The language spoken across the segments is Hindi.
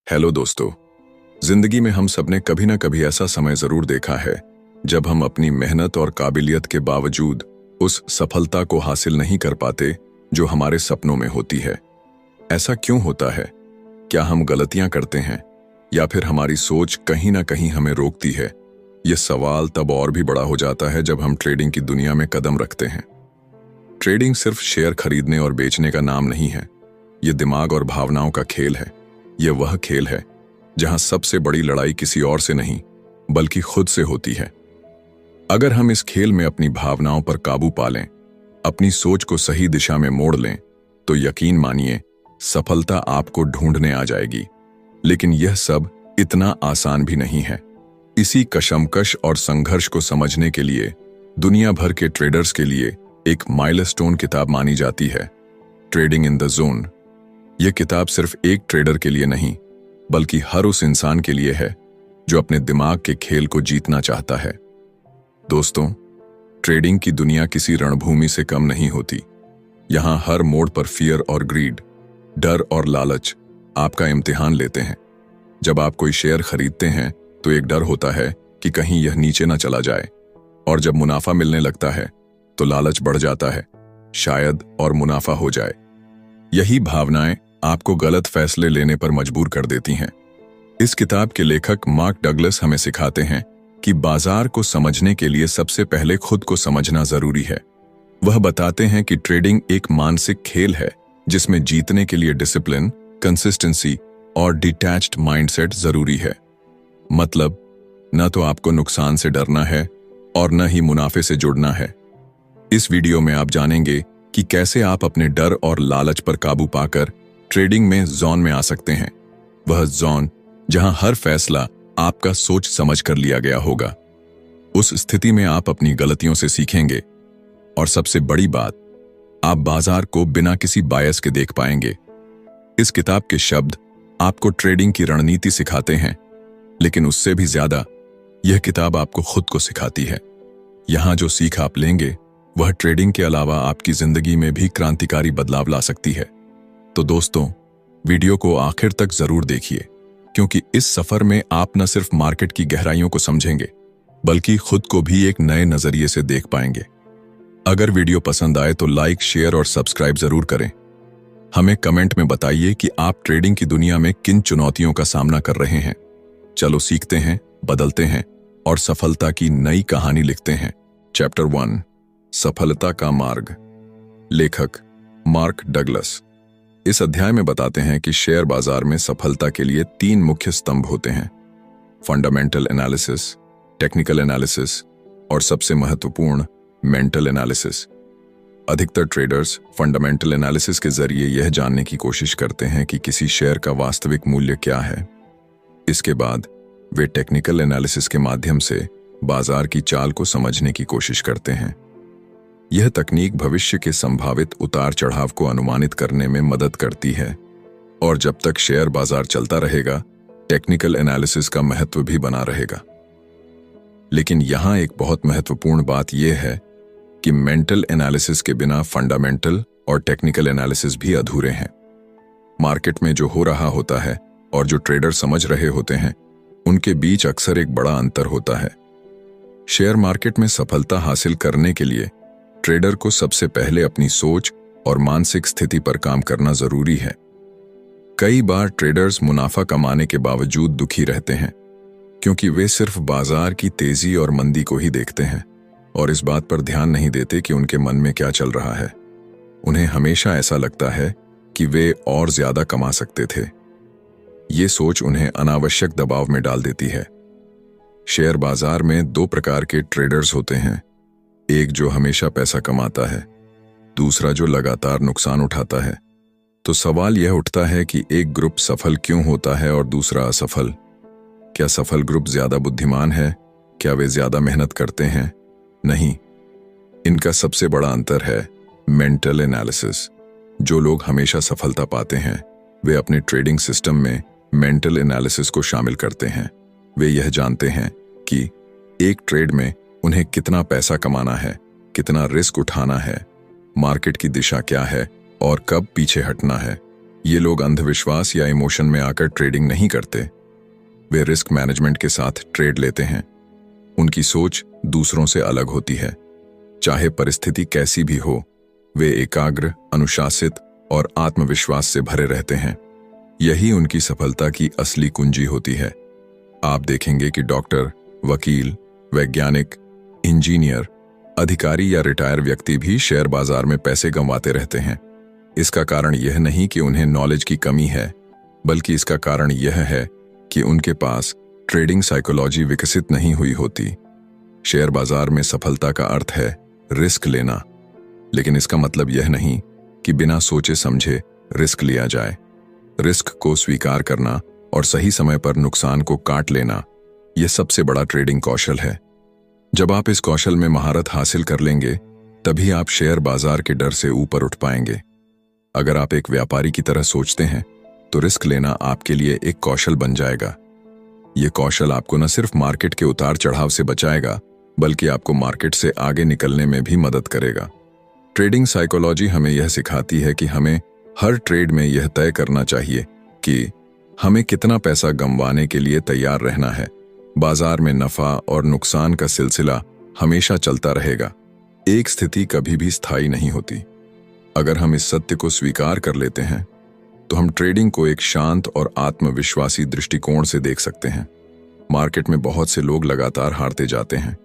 हेलो दोस्तों। जिंदगी में हम सबने कभी ना कभी ऐसा समय जरूर देखा है जब हम अपनी मेहनत और काबिलियत के बावजूद उस सफलता को हासिल नहीं कर पाते जो हमारे सपनों में होती है। ऐसा क्यों होता है? क्या हम गलतियां करते हैं या फिर हमारी सोच कहीं ना कहीं हमें रोकती है? यह सवाल तब और भी बड़ा हो जाता है जब हम ट्रेडिंग की दुनिया में कदम रखते हैं। ट्रेडिंग सिर्फ शेयर खरीदने और बेचने का नाम नहीं है। यह दिमाग और भावनाओं का खेल है। यह वह खेल है जहां सबसे बड़ी लड़ाई किसी और से नहीं बल्कि खुद से होती है। अगर हम इस खेल में अपनी भावनाओं पर काबू पा लें, अपनी सोच को सही दिशा में मोड़ लें, तो यकीन मानिए सफलता आपको ढूंढने आ जाएगी। लेकिन यह सब इतना आसान भी नहीं है। इसी कशमकश और संघर्ष को समझने के लिए दुनिया भर के ट्रेडर्स के लिए एक माइलस्टोन किताब मानी जाती है, ट्रेडिंग इन द जोन। यह किताब सिर्फ एक ट्रेडर के लिए नहीं बल्कि हर उस इंसान के लिए है जो अपने दिमाग के खेल को जीतना चाहता है। दोस्तों, ट्रेडिंग की दुनिया किसी रणभूमि से कम नहीं होती। यहां हर मोड़ पर फियर और ग्रीड, डर और लालच आपका इम्तिहान लेते हैं। जब आप कोई शेयर खरीदते हैं तो एक डर होता है कि कहीं यह नीचे न चला जाए, और जब मुनाफा मिलने लगता है तो लालच बढ़ जाता है, शायद और मुनाफा हो जाए। यही भावनाएं आपको गलत फैसले लेने पर मजबूर कर देती हैं। इस किताब के लेखक मार्क डगलस हमें सिखाते हैं कि बाजार को समझने के लिए सबसे पहले खुद को समझना जरूरी है। वह बताते हैं कि ट्रेडिंग एक मानसिक खेल है जिसमें जीतने के लिए डिसिप्लिन, कंसिस्टेंसी और डिटैच्ड माइंडसेट जरूरी है। मतलब, न तो आपको नुकसान से डरना है और न ही मुनाफे से जुड़ना है। इस वीडियो में आप जानेंगे कि कैसे आप अपने डर और लालच पर काबू पाकर ट्रेडिंग में जोन में आ सकते हैं। वह जोन जहां हर फैसला आपका सोच समझ कर लिया गया होगा। उस स्थिति में आप अपनी गलतियों से सीखेंगे और सबसे बड़ी बात, आप बाजार को बिना किसी बायस के देख पाएंगे। इस किताब के शब्द आपको ट्रेडिंग की रणनीति सिखाते हैं, लेकिन उससे भी ज्यादा यह किताब आपको खुद को सिखाती है। यहां जो सीख आप लेंगे वह ट्रेडिंग के अलावा आपकी जिंदगी में भी क्रांतिकारी बदलाव ला सकती है। तो दोस्तों, वीडियो को आखिर तक जरूर देखिए, क्योंकि इस सफर में आप न सिर्फ मार्केट की गहराइयों को समझेंगे बल्कि खुद को भी एक नए नजरिए से देख पाएंगे। अगर वीडियो पसंद आए तो लाइक, शेयर और सब्सक्राइब जरूर करें। हमें कमेंट में बताइए कि आप ट्रेडिंग की दुनिया में किन चुनौतियों का सामना कर रहे हैं। चलो सीखते हैं, बदलते हैं और सफलता की नई कहानी लिखते हैं। चैप्टर 1, सफलता का मार्ग। लेखक मार्क डगलस इस अध्याय में बताते हैं कि शेयर बाजार में सफलता के लिए 3 मुख्य स्तंभ होते हैं: फंडामेंटल एनालिसिस, टेक्निकल एनालिसिस और सबसे महत्वपूर्ण मेंटल एनालिसिस। अधिकतर ट्रेडर्स फंडामेंटल एनालिसिस के जरिए यह जानने की कोशिश करते हैं कि किसी शेयर का वास्तविक मूल्य क्या है। इसके बाद वे टेक्निकल एनालिसिस के माध्यम से बाजार की चाल को समझने की कोशिश करते हैं। यह तकनीक भविष्य के संभावित उतार चढ़ाव को अनुमानित करने में मदद करती है, और जब तक शेयर बाजार चलता रहेगा, टेक्निकल एनालिसिस का महत्व भी बना रहेगा। लेकिन यहां एक बहुत महत्वपूर्ण बात यह है कि मेंटल एनालिसिस के बिना फंडामेंटल और टेक्निकल एनालिसिस भी अधूरे हैं। मार्केट में जो हो रहा होता है और जो ट्रेडर समझ रहे होते हैं, उनके बीच अक्सर एक बड़ा अंतर होता है। शेयर मार्केट में सफलता हासिल करने के लिए ट्रेडर को सबसे पहले अपनी सोच और मानसिक स्थिति पर काम करना जरूरी है। कई बार ट्रेडर्स मुनाफा कमाने के बावजूद दुखी रहते हैं, क्योंकि वे सिर्फ बाजार की तेजी और मंदी को ही देखते हैं और इस बात पर ध्यान नहीं देते कि उनके मन में क्या चल रहा है। उन्हें हमेशा ऐसा लगता है कि वे और ज्यादा कमा सकते थे। ये सोच उन्हें अनावश्यक दबाव में डाल देती है। शेयर बाजार में 2 प्रकार के ट्रेडर्स होते हैं, एक जो हमेशा पैसा कमाता है, दूसरा जो लगातार नुकसान उठाता है। तो सवाल यह उठता है कि एक ग्रुप सफल क्यों होता है और दूसरा असफल? क्या सफल ग्रुप ज्यादा बुद्धिमान है? क्या वे ज्यादा मेहनत करते हैं? नहीं, इनका सबसे बड़ा अंतर है मेंटल एनालिसिस। जो लोग हमेशा सफलता पाते हैं, वे अपने ट्रेडिंग सिस्टम में मेंटल एनालिसिस को शामिल करते हैं। वे यह जानते हैं कि एक ट्रेड में उन्हें कितना पैसा कमाना है, कितना रिस्क उठाना है, मार्केट की दिशा क्या है और कब पीछे हटना है। ये लोग अंधविश्वास या इमोशन में आकर ट्रेडिंग नहीं करते। वे रिस्क मैनेजमेंट के साथ ट्रेड लेते हैं। उनकी सोच दूसरों से अलग होती है। चाहे परिस्थिति कैसी भी हो, वे एकाग्र, अनुशासित और आत्मविश्वास से भरे रहते हैं। यही उनकी सफलता की असली कुंजी होती है। आप देखेंगे कि डॉक्टर, वकील, वैज्ञानिक, इंजीनियर, अधिकारी या रिटायर व्यक्ति भी शेयर बाजार में पैसे गंवाते रहते हैं। इसका कारण यह नहीं कि उन्हें नॉलेज की कमी है, बल्कि इसका कारण यह है कि उनके पास ट्रेडिंग साइकोलॉजी विकसित नहीं हुई होती। शेयर बाजार में सफलता का अर्थ है रिस्क लेना, लेकिन इसका मतलब यह नहीं कि बिना सोचे समझे रिस्क लिया जाए। रिस्क को स्वीकार करना और सही समय पर नुकसान को काट लेना, यह सबसे बड़ा ट्रेडिंग कौशल है। जब आप इस कौशल में महारत हासिल कर लेंगे, तभी आप शेयर बाजार के डर से ऊपर उठ पाएंगे। अगर आप एक व्यापारी की तरह सोचते हैं, तो रिस्क लेना आपके लिए एक कौशल बन जाएगा। यह कौशल आपको न सिर्फ मार्केट के उतार चढ़ाव से बचाएगा, बल्कि आपको मार्केट से आगे निकलने में भी मदद करेगा। ट्रेडिंग साइकोलॉजी हमें यह सिखाती है कि हमें हर ट्रेड में यह तय करना चाहिए कि हमें कितना पैसा गंवाने के लिए तैयार रहना है। बाजार में नफा और नुकसान का सिलसिला हमेशा चलता रहेगा। एक स्थिति कभी भी स्थायी नहीं होती। अगर हम इस सत्य को स्वीकार कर लेते हैं, तो हम ट्रेडिंग को एक शांत और आत्मविश्वासी दृष्टिकोण से देख सकते हैं। मार्केट में बहुत से लोग लगातार हारते जाते हैं,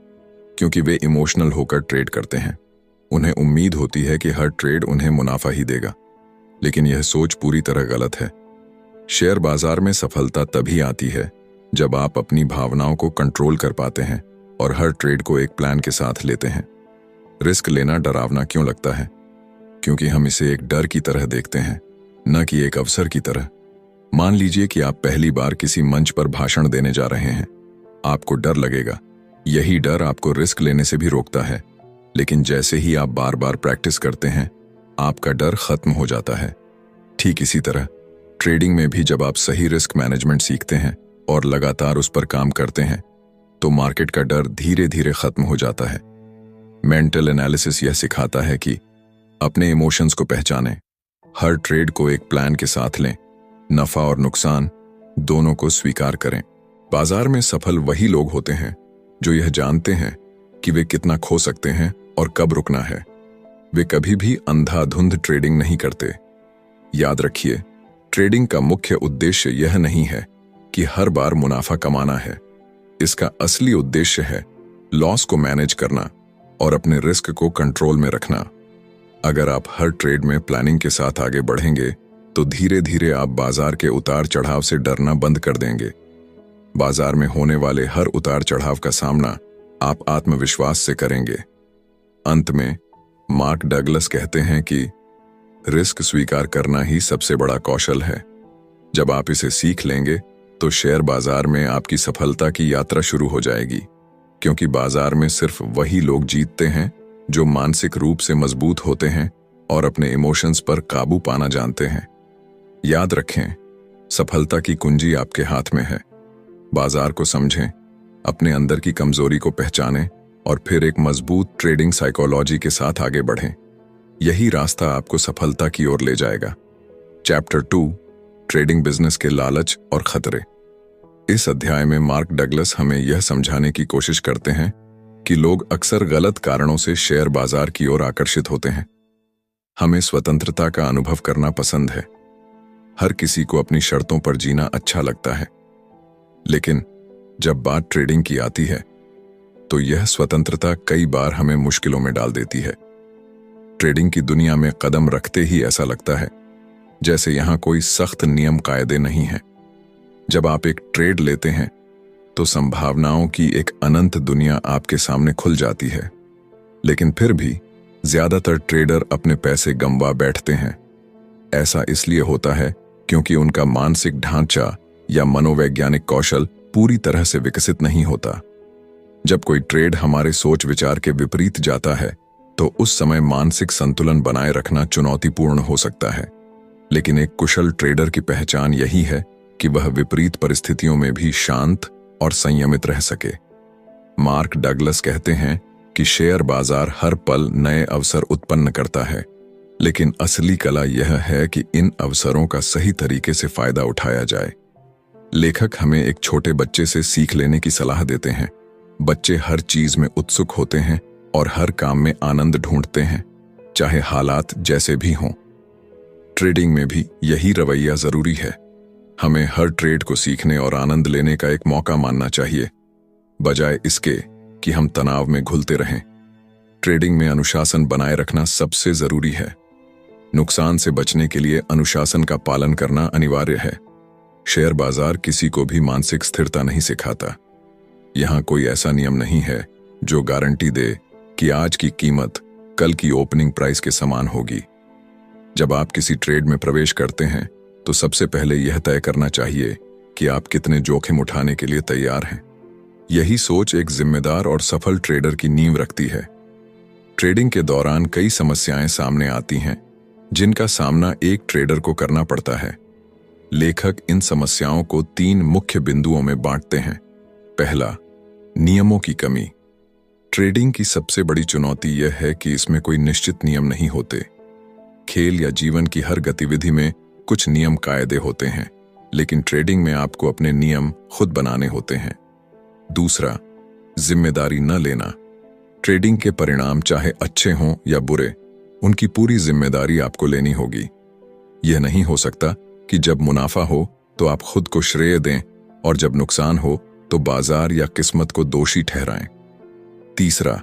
क्योंकि वे इमोशनल होकर ट्रेड करते हैं। उन्हें उम्मीद होती है कि हर ट्रेड उन्हें मुनाफा ही देगा, लेकिन यह सोच पूरी तरह गलत है। शेयर बाजार में सफलता तभी आती है जब आप अपनी भावनाओं को कंट्रोल कर पाते हैं और हर ट्रेड को एक प्लान के साथ लेते हैं। रिस्क लेना डरावना क्यों लगता है? क्योंकि हम इसे एक डर की तरह देखते हैं, न कि एक अवसर की तरह। मान लीजिए कि आप पहली बार किसी मंच पर भाषण देने जा रहे हैं। आपको डर लगेगा। यही डर आपको रिस्क लेने से भी रोकता है, लेकिन जैसे ही आप बार बार प्रैक्टिस करते हैं, आपका डर खत्म हो जाता है। ठीक इसी तरह ट्रेडिंग में भी जब आप सही रिस्क मैनेजमेंट सीखते हैं और लगातार उस पर काम करते हैं, तो मार्केट का डर धीरे धीरे खत्म हो जाता है। मेंटल एनालिसिस यह सिखाता है कि अपने इमोशंस को पहचानें, हर ट्रेड को एक प्लान के साथ लें, नफा और नुकसान दोनों को स्वीकार करें। बाजार में सफल वही लोग होते हैं जो यह जानते हैं कि वे कितना खो सकते हैं और कब रुकना है। वे कभी भी अंधाधुंध ट्रेडिंग नहीं करते। याद रखिए, ट्रेडिंग का मुख्य उद्देश्य यह नहीं है कि हर बार मुनाफा कमाना है। इसका असली उद्देश्य है लॉस को मैनेज करना और अपने रिस्क को कंट्रोल में रखना। अगर आप हर ट्रेड में प्लानिंग के साथ आगे बढ़ेंगे, तो धीरे धीरे आप बाजार के उतार चढ़ाव से डरना बंद कर देंगे। बाजार में होने वाले हर उतार चढ़ाव का सामना आप आत्मविश्वास से करेंगे। अंत में मार्क डगलस कहते हैं कि रिस्क स्वीकार करना ही सबसे बड़ा कौशल है। जब आप इसे सीख लेंगे, तो शेयर बाजार में आपकी सफलता की यात्रा शुरू हो जाएगी, क्योंकि बाजार में सिर्फ वही लोग जीतते हैं जो मानसिक रूप से मजबूत होते हैं और अपने इमोशंस पर काबू पाना जानते हैं। याद रखें, सफलता की कुंजी आपके हाथ में है। बाजार को समझें, अपने अंदर की कमजोरी को पहचानें और फिर एक मजबूत ट्रेडिंग साइकोलॉजी के साथ आगे बढ़ें। यही रास्ता आपको सफलता की ओर ले जाएगा। चैप्टर 2, ट्रेडिंग बिजनेस के लालच और खतरे। इस अध्याय में मार्क डगलस हमें यह समझाने की कोशिश करते हैं कि लोग अक्सर गलत कारणों से शेयर बाजार की ओर आकर्षित होते हैं। हमें स्वतंत्रता का अनुभव करना पसंद है। हर किसी को अपनी शर्तों पर जीना अच्छा लगता है, लेकिन जब बात ट्रेडिंग की आती है, तो यह स्वतंत्रता कई बार हमें मुश्किलों में डाल देती है। ट्रेडिंग की दुनिया में कदम रखते ही ऐसा लगता है जैसे यहां कोई सख्त नियम कायदे नहीं है। जब आप एक ट्रेड लेते हैं, तो संभावनाओं की एक अनंत दुनिया आपके सामने खुल जाती है, लेकिन फिर भी ज्यादातर ट्रेडर अपने पैसे गंवा बैठते हैं। ऐसा इसलिए होता है क्योंकि उनका मानसिक ढांचा या मनोवैज्ञानिक कौशल पूरी तरह से विकसित नहीं होता। जब कोई ट्रेड हमारे सोच विचार के विपरीत जाता है, तो उस समय मानसिक संतुलन बनाए रखना चुनौतीपूर्ण हो सकता है। लेकिन एक कुशल ट्रेडर की पहचान यही है कि वह विपरीत परिस्थितियों में भी शांत और संयमित रह सके। मार्क डगलस कहते हैं कि शेयर बाजार हर पल नए अवसर उत्पन्न करता है, लेकिन असली कला यह है कि इन अवसरों का सही तरीके से फायदा उठाया जाए। लेखक हमें एक छोटे बच्चे से सीख लेने की सलाह देते हैं। बच्चे हर चीज में उत्सुक होते हैं और हर काम में आनंद ढूंढते हैं, चाहे हालात जैसे भी हों। ट्रेडिंग में भी यही रवैया जरूरी है। हमें हर ट्रेड को सीखने और आनंद लेने का एक मौका मानना चाहिए, बजाय इसके कि हम तनाव में घुलते रहें। ट्रेडिंग में अनुशासन बनाए रखना सबसे जरूरी है। नुकसान से बचने के लिए अनुशासन का पालन करना अनिवार्य है। शेयर बाजार किसी को भी मानसिक स्थिरता नहीं सिखाता। यहां कोई ऐसा नियम नहीं है जो गारंटी दे कि आज की कीमत कल की ओपनिंग प्राइस के समान होगी। जब आप किसी ट्रेड में प्रवेश करते हैं तो सबसे पहले यह तय करना चाहिए कि आप कितने जोखिम उठाने के लिए तैयार हैं। यही सोच एक जिम्मेदार और सफल ट्रेडर की नींव रखती है। ट्रेडिंग के दौरान कई समस्याएं सामने आती हैं, जिनका सामना एक ट्रेडर को करना पड़ता है। लेखक इन समस्याओं को 3 मुख्य बिंदुओं में बांटते हैं। पहला, नियमों की कमी। ट्रेडिंग की सबसे बड़ी चुनौती यह है कि इसमें कोई निश्चित नियम नहीं होते। खेल या जीवन की हर गतिविधि में कुछ नियम कायदे होते हैं, लेकिन ट्रेडिंग में आपको अपने नियम खुद बनाने होते हैं। दूसरा, जिम्मेदारी न लेना। ट्रेडिंग के परिणाम चाहे अच्छे हों या बुरे, उनकी पूरी जिम्मेदारी आपको लेनी होगी। यह नहीं हो सकता कि जब मुनाफा हो तो आप खुद को श्रेय दें और जब नुकसान हो तो बाजार या किस्मत को दोषी ठहराएं। तीसरा,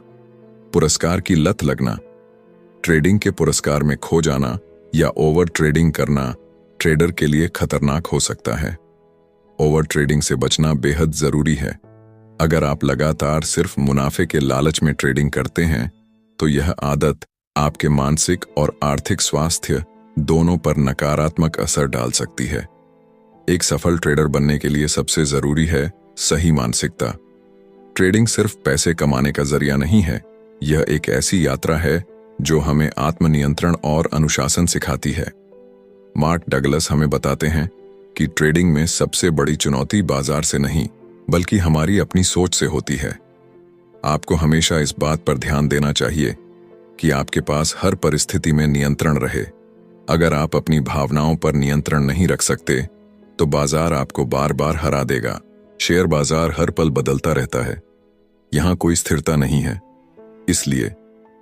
पुरस्कार की लत लगना। ट्रेडिंग के पुरस्कार में खो जाना या ओवर ट्रेडिंग करना ट्रेडर के लिए खतरनाक हो सकता है। ओवर ट्रेडिंग से बचना बेहद जरूरी है। अगर आप लगातार सिर्फ मुनाफे के लालच में ट्रेडिंग करते हैं तो यह आदत आपके मानसिक और आर्थिक स्वास्थ्य दोनों पर नकारात्मक असर डाल सकती है। एक सफल ट्रेडर बनने के लिए सबसे जरूरी है सही मानसिकता। ट्रेडिंग सिर्फ पैसे कमाने का जरिया नहीं है, यह एक ऐसी यात्रा है जो हमें आत्मनियंत्रण और अनुशासन सिखाती है। मार्क डगलस हमें बताते हैं कि ट्रेडिंग में सबसे बड़ी चुनौती बाजार से नहीं, बल्कि हमारी अपनी सोच से होती है। आपको हमेशा इस बात पर ध्यान देना चाहिए कि आपके पास हर परिस्थिति में नियंत्रण रहे। अगर आप अपनी भावनाओं पर नियंत्रण नहीं रख सकते तो बाजार आपको बार बार हरा देगा। शेयर बाजार हर पल बदलता रहता है, यहां कोई स्थिरता नहीं है। इसलिए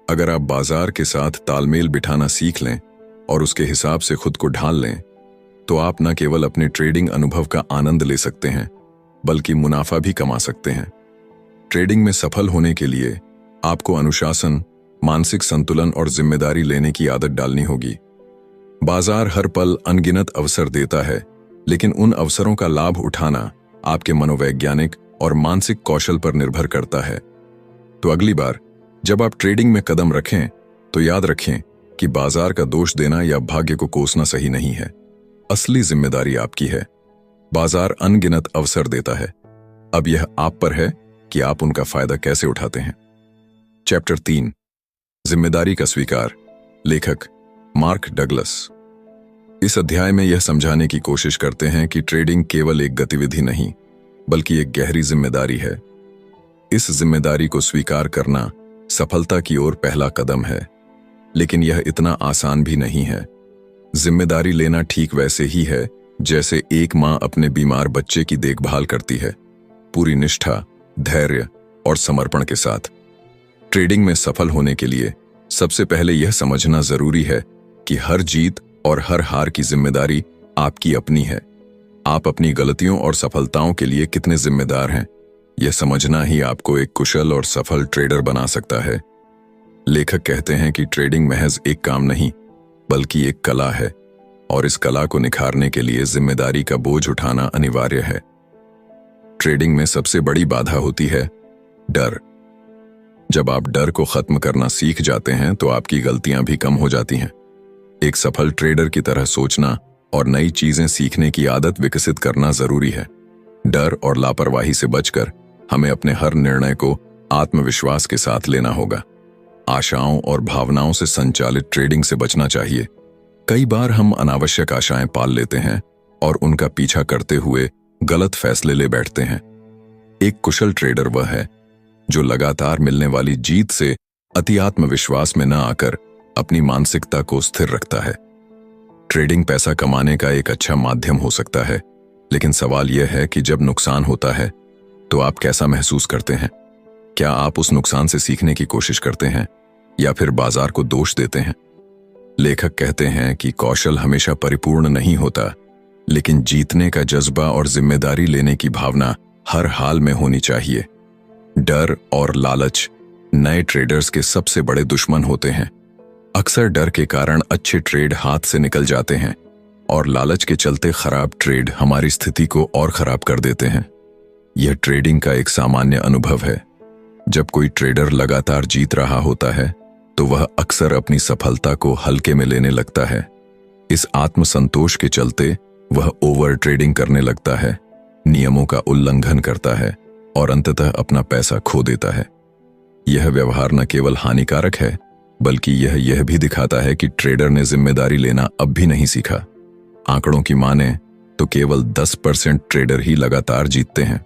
अगर आप बाजार के साथ तालमेल बिठाना सीख लें और उसके हिसाब से खुद को ढाल लें, तो आप न केवल अपने ट्रेडिंग अनुभव का आनंद ले सकते हैं, बल्कि मुनाफा भी कमा सकते हैं। ट्रेडिंग में सफल होने के लिए आपको अनुशासन, मानसिक संतुलन और जिम्मेदारी लेने की आदत डालनी होगी। बाजार हर पल अनगिनत अवसर देता है, लेकिन उन अवसरों का लाभ उठाना आपके मनोवैज्ञानिक और मानसिक कौशल पर निर्भर करता है। तो अगली बार जब आप ट्रेडिंग में कदम रखें तो याद रखें कि बाजार का दोष देना या भाग्य को कोसना सही नहीं है। असली जिम्मेदारी आपकी है। बाजार अनगिनत अवसर देता है, अब यह आप पर है कि आप उनका फायदा कैसे उठाते हैं। चैप्टर 3, जिम्मेदारी का स्वीकार। लेखक मार्क डगलस इस अध्याय में यह समझाने की कोशिश करते हैं कि ट्रेडिंग केवल एक गतिविधि नहीं, बल्कि एक गहरी जिम्मेदारी है। इस जिम्मेदारी को स्वीकार करना सफलता की ओर पहला कदम है, लेकिन यह इतना आसान भी नहीं है। जिम्मेदारी लेना ठीक वैसे ही है जैसे एक मां अपने बीमार बच्चे की देखभाल करती है, पूरी निष्ठा, धैर्य और समर्पण के साथ। ट्रेडिंग में सफल होने के लिए सबसे पहले यह समझना जरूरी है कि हर जीत और हर हार की जिम्मेदारी आपकी अपनी है। आप अपनी गलतियों और सफलताओं के लिए कितने जिम्मेदार हैं, यह समझना ही आपको एक कुशल और सफल ट्रेडर बना सकता है। लेखक कहते हैं कि ट्रेडिंग महज एक काम नहीं, बल्कि एक कला है, और इस कला को निखारने के लिए जिम्मेदारी का बोझ उठाना अनिवार्य है। ट्रेडिंग में सबसे बड़ी बाधा होती है डर। जब आप डर को खत्म करना सीख जाते हैं तो आपकी गलतियां भी कम हो जाती हैं। एक सफल ट्रेडर की तरह सोचना और नई चीजें सीखने की आदत विकसित करना जरूरी है। डर और लापरवाही से बचकर हमें अपने हर निर्णय को आत्मविश्वास के साथ लेना होगा। आशाओं और भावनाओं से संचालित ट्रेडिंग से बचना चाहिए। कई बार हम अनावश्यक आशाएं पाल लेते हैं और उनका पीछा करते हुए गलत फैसले ले बैठते हैं। एक कुशल ट्रेडर वह है जो लगातार मिलने वाली जीत से अति आत्मविश्वास में न आकर अपनी मानसिकता को स्थिर रखता है। ट्रेडिंग पैसा कमाने का एक अच्छा माध्यम हो सकता है, लेकिन सवाल यह है कि जब नुकसान होता है तो आप कैसा महसूस करते हैं? क्या आप उस नुकसान से सीखने की कोशिश करते हैं या फिर बाजार को दोष देते हैं? लेखक कहते हैं कि कौशल हमेशा परिपूर्ण नहीं होता, लेकिन जीतने का जज्बा और जिम्मेदारी लेने की भावना हर हाल में होनी चाहिए। डर और लालच नए ट्रेडर्स के सबसे बड़े दुश्मन होते हैं। अक्सर डर के कारण अच्छे ट्रेड हाथ से निकल जाते हैं और लालच के चलते खराब ट्रेड हमारी स्थिति को और खराब कर देते हैं। यह ट्रेडिंग का एक सामान्य अनुभव है। जब कोई ट्रेडर लगातार जीत रहा होता है तो वह अक्सर अपनी सफलता को हल्के में लेने लगता है। इस आत्मसंतोष के चलते वह ओवर ट्रेडिंग करने लगता है, नियमों का उल्लंघन करता है और अंततः अपना पैसा खो देता है। यह व्यवहार न केवल हानिकारक है, बल्कि यह भी दिखाता है कि ट्रेडर ने जिम्मेदारी लेना अब भी नहीं सीखा। आंकड़ों की माने तो केवल 10% ट्रेडर ही लगातार जीतते हैं।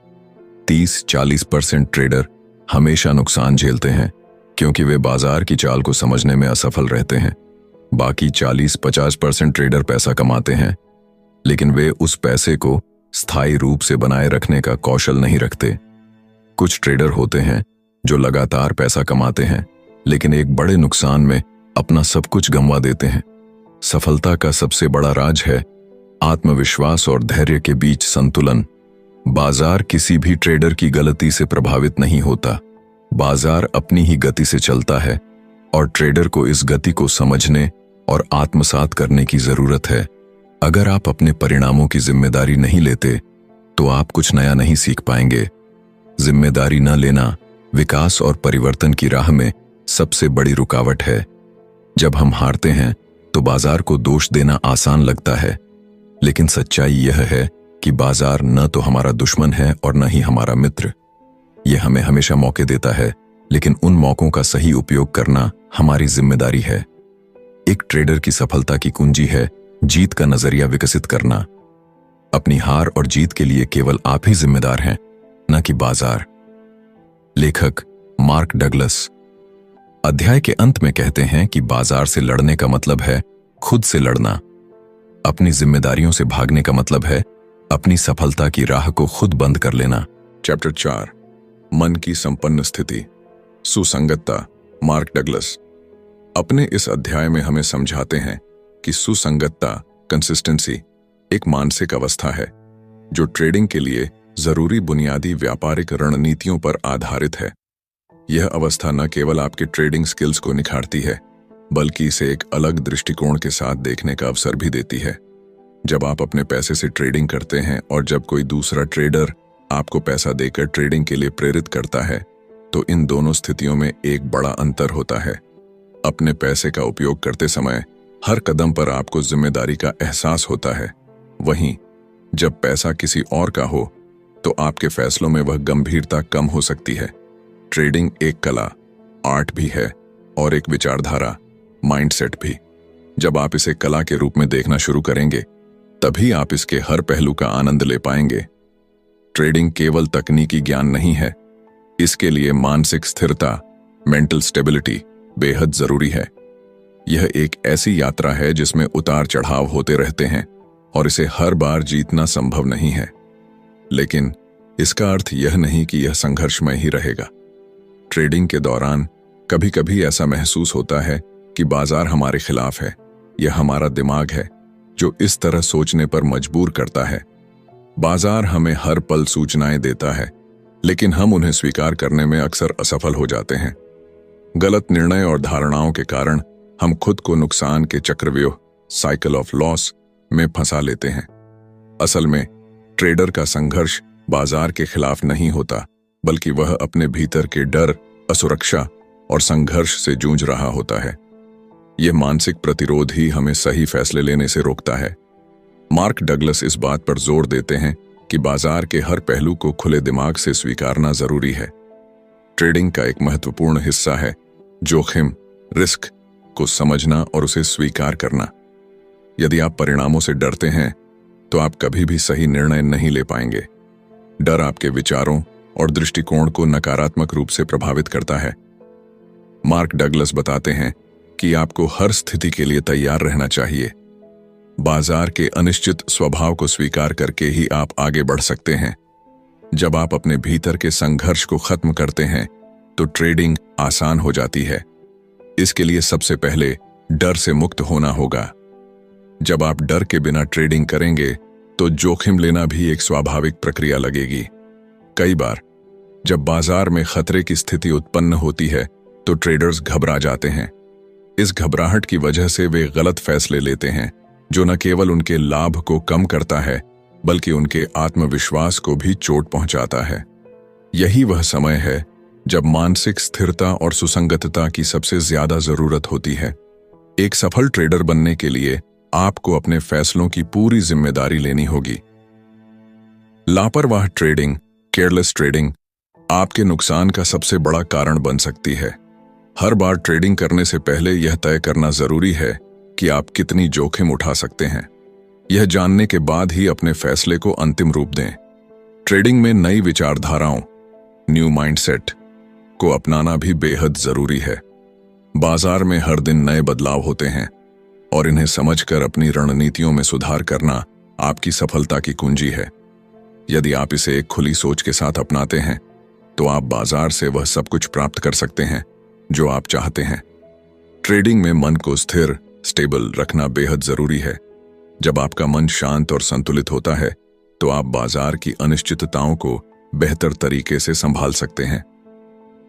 30-40% ट्रेडर हमेशा नुकसान झेलते हैं क्योंकि वे बाजार की चाल को समझने में असफल रहते हैं। बाकी 40-50% ट्रेडर पैसा कमाते हैं, लेकिन वे उस पैसे को स्थायी रूप से बनाए रखने का कौशल नहीं रखते। कुछ ट्रेडर होते हैं जो लगातार पैसा कमाते हैं, लेकिन एक बड़े नुकसान में अपना सब कुछ गंवा देते हैं। सफलता का सबसे बड़ा राज है आत्मविश्वास और धैर्य के बीच संतुलन। बाजार किसी भी ट्रेडर की गलती से प्रभावित नहीं होता। बाजार अपनी ही गति से चलता है और ट्रेडर को इस गति को समझने और आत्मसात करने की जरूरत है। अगर आप अपने परिणामों की जिम्मेदारी नहीं लेते तो आप कुछ नया नहीं सीख पाएंगे। जिम्मेदारी न लेना विकास और परिवर्तन की राह में सबसे बड़ी रुकावट है। जब हम हारते हैं तो बाजार को दोष देना आसान लगता है, लेकिन सच्चाई यह है कि बाजार न तो हमारा दुश्मन है और न ही हमारा मित्र। यह हमें हमेशा मौके देता है, लेकिन उन मौकों का सही उपयोग करना हमारी जिम्मेदारी है। एक ट्रेडर की सफलता की कुंजी है जीत का नजरिया विकसित करना। अपनी हार और जीत के लिए केवल आप ही जिम्मेदार हैं, न कि बाजार। लेखक मार्क डगलस अध्याय के अंत में कहते हैं कि बाजार से लड़ने का मतलब है खुद से लड़ना। अपनी जिम्मेदारियों से भागने का मतलब है अपनी सफलता की राह को खुद बंद कर लेना। चैप्टर 4 मन की संपन्न स्थिति, सुसंगतता। मार्क डगलस अपने इस अध्याय में हमें समझाते हैं कि सुसंगतता कंसिस्टेंसी एक मानसिक अवस्था है जो ट्रेडिंग के लिए जरूरी बुनियादी व्यापारिक रणनीतियों पर आधारित है। यह अवस्था न केवल आपके ट्रेडिंग स्किल्स को निखारती है, बल्कि इसे एक अलग दृष्टिकोण के साथ देखने का अवसर भी देती है। जब आप अपने पैसे से ट्रेडिंग करते हैं और जब कोई दूसरा ट्रेडर आपको पैसा देकर ट्रेडिंग के लिए प्रेरित करता है, तो इन दोनों स्थितियों में एक बड़ा अंतर होता है। अपने पैसे का उपयोग करते समय हर कदम पर आपको जिम्मेदारी का एहसास होता है। वहीं जब पैसा किसी और का हो तो आपके फैसलों में वह गंभीरता कम हो सकती है। ट्रेडिंग एक कला, आर्ट भी है और एक विचारधारा, माइंडसेट भी। जब आप इसे कला के रूप में देखना शुरू करेंगे, तभी आप इसके हर पहलू का आनंद ले पाएंगे। ट्रेडिंग केवल तकनीकी ज्ञान नहीं है, इसके लिए मानसिक स्थिरता, मेंटल स्टेबिलिटी बेहद जरूरी है। यह एक ऐसी यात्रा है जिसमें उतार चढ़ाव होते रहते हैं और इसे हर बार जीतना संभव नहीं है। लेकिन इसका अर्थ यह नहीं कि यह संघर्षमय ही रहेगा। ट्रेडिंग के दौरान कभी कभी ऐसा महसूस होता है कि बाजार हमारे खिलाफ है। यह हमारा दिमाग है जो इस तरह सोचने पर मजबूर करता है। बाजार हमें हर पल सूचनाएं देता है, लेकिन हम उन्हें स्वीकार करने में अक्सर असफल हो जाते हैं। गलत निर्णय और धारणाओं के कारण हम खुद को नुकसान के चक्रव्यूह, साइकिल ऑफ लॉस में फंसा लेते हैं। असल में ट्रेडर का संघर्ष बाजार के खिलाफ नहीं होता, बल्कि वह अपने भीतर के डर, असुरक्षा और संघर्ष से जूझ रहा होता है। यह मानसिक प्रतिरोध ही हमें सही फैसले लेने से रोकता है। मार्क डगलस इस बात पर जोर देते हैं कि बाजार के हर पहलू को खुले दिमाग से स्वीकारना जरूरी है। ट्रेडिंग का एक महत्वपूर्ण हिस्सा है जोखिम, रिस्क को समझना और उसे स्वीकार करना। यदि आप परिणामों से डरते हैं तो आप कभी भी सही निर्णय नहीं ले पाएंगे। डर आपके विचारों और दृष्टिकोण को नकारात्मक रूप से प्रभावित करता है। मार्क डगलस बताते हैं कि आपको हर स्थिति के लिए तैयार रहना चाहिए। बाजार के अनिश्चित स्वभाव को स्वीकार करके ही आप आगे बढ़ सकते हैं। जब आप अपने भीतर के संघर्ष को खत्म करते हैं तो ट्रेडिंग आसान हो जाती है। इसके लिए सबसे पहले डर से मुक्त होना होगा। जब आप डर के बिना ट्रेडिंग करेंगे तो जोखिम लेना भी एक स्वाभाविक प्रक्रिया लगेगी। कई बार जब बाजार में खतरे की स्थिति उत्पन्न होती है तो ट्रेडर्स घबरा जाते हैं। इस घबराहट की वजह से वे गलत फैसले लेते हैं, जो न केवल उनके लाभ को कम करता है बल्कि उनके आत्मविश्वास को भी चोट पहुंचाता है। यही वह समय है जब मानसिक स्थिरता और सुसंगतता की सबसे ज्यादा जरूरत होती है। एक सफल ट्रेडर बनने के लिए आपको अपने फैसलों की पूरी जिम्मेदारी लेनी होगी। लापरवाह ट्रेडिंग, केयरलेस ट्रेडिंग आपके नुकसान का सबसे बड़ा कारण बन सकती है। हर बार ट्रेडिंग करने से पहले यह तय करना जरूरी है कि आप कितनी जोखिम उठा सकते हैं। यह जानने के बाद ही अपने फैसले को अंतिम रूप दें। ट्रेडिंग में नई विचारधाराओं, न्यू माइंडसेट को अपनाना भी बेहद जरूरी है। बाजार में हर दिन नए बदलाव होते हैं और इन्हें समझकर अपनी रणनीतियों में सुधार करना आपकी सफलता की कुंजी है। यदि आप इसे एक खुली सोच के साथ अपनाते हैं तो आप बाजार से वह सब कुछ प्राप्त कर सकते हैं जो आप चाहते हैं। ट्रेडिंग में मन को स्थिर, स्टेबल रखना बेहद जरूरी है। जब आपका मन शांत और संतुलित होता है तो आप बाजार की अनिश्चितताओं को बेहतर तरीके से संभाल सकते हैं।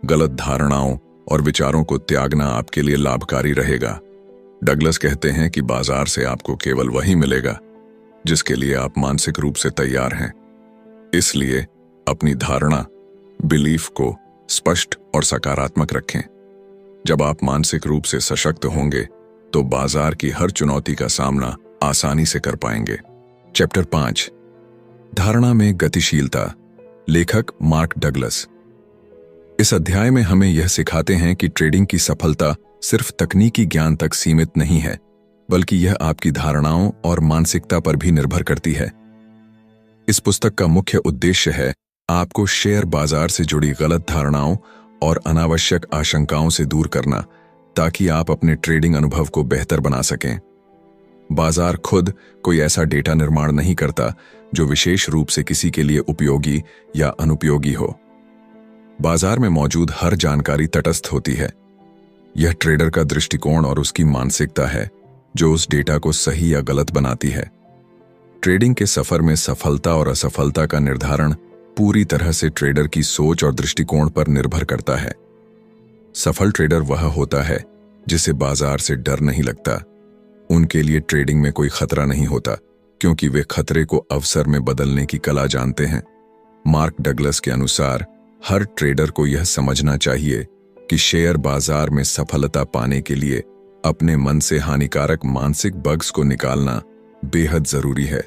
गलत धारणाओं और विचारों को त्यागना आपके लिए लाभकारी रहेगा। डगलस कहते हैं कि बाजार से आपको केवल वही मिलेगा जिसके लिए आप मानसिक रूप से तैयार हैं। इसलिए अपनी धारणा, बिलीफ को स्पष्ट और सकारात्मक रखें। जब आप मानसिक रूप से सशक्त होंगे तो बाजार की हर चुनौती का सामना आसानी से कर पाएंगे। चैप्टर 5, धारणा में गतिशीलता। लेखक मार्क डगलस। इस अध्याय में हमें यह सिखाते हैं कि ट्रेडिंग की सफलता सिर्फ तकनीकी ज्ञान तक सीमित नहीं है, बल्कि यह आपकी धारणाओं और मानसिकता पर भी निर्भर करती है। इस पुस्तक का मुख्य उद्देश्य है आपको शेयर बाजार से जुड़ी गलत धारणाओं और अनावश्यक आशंकाओं से दूर करना, ताकि आप अपने ट्रेडिंग अनुभव को बेहतर बना सकें। बाजार खुद कोई ऐसा डेटा निर्माण नहीं करता जो विशेष रूप से किसी के लिए उपयोगी या अनुपयोगी हो। बाजार में मौजूद हर जानकारी तटस्थ होती है। यह ट्रेडर का दृष्टिकोण और उसकी मानसिकता है जो उस डेटा को सही या गलत बनाती है। ट्रेडिंग के सफर में सफलता और असफलता का निर्धारण पूरी तरह से ट्रेडर की सोच और दृष्टिकोण पर निर्भर करता है। सफल ट्रेडर वह होता है जिसे बाजार से डर नहीं लगता। उनके लिए ट्रेडिंग में कोई खतरा नहीं होता, क्योंकि वे खतरे को अवसर में बदलने की कला जानते हैं। मार्क डगलस के अनुसार हर ट्रेडर को यह समझना चाहिए कि शेयर बाजार में सफलता पाने के लिए अपने मन से हानिकारक मानसिक बग्स को निकालना बेहद जरूरी है।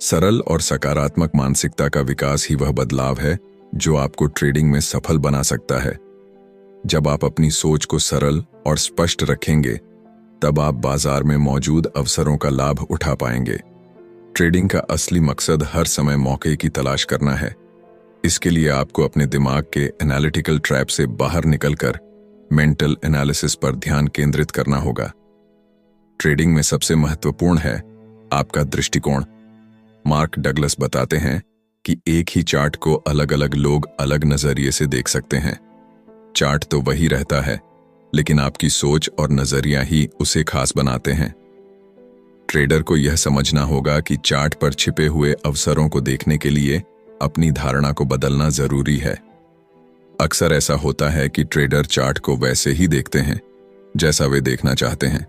सरल और सकारात्मक मानसिकता का विकास ही वह बदलाव है जो आपको ट्रेडिंग में सफल बना सकता है। जब आप अपनी सोच को सरल और स्पष्ट रखेंगे, तब आप बाजार में मौजूद अवसरों का लाभ उठा पाएंगे। ट्रेडिंग का असली मकसद हर समय मौके की तलाश करना है। इसके लिए आपको अपने दिमाग के एनालिटिकल ट्रैप से बाहर निकलकर मेंटल एनालिसिस पर ध्यान केंद्रित करना होगा। ट्रेडिंग में सबसे महत्वपूर्ण है आपका दृष्टिकोण। मार्क डगलस बताते हैं कि एक ही चार्ट को अलग अलग लोग अलग नजरिए से देख सकते हैं। चार्ट तो वही रहता है, लेकिन आपकी सोच और नजरिया ही उसे खास बनाते हैं। ट्रेडर को यह समझना होगा कि चार्ट पर छिपे हुए अवसरों को देखने के लिए अपनी धारणा को बदलना जरूरी है। अक्सर ऐसा होता है कि ट्रेडर चार्ट को वैसे ही देखते हैं जैसा वे देखना चाहते हैं,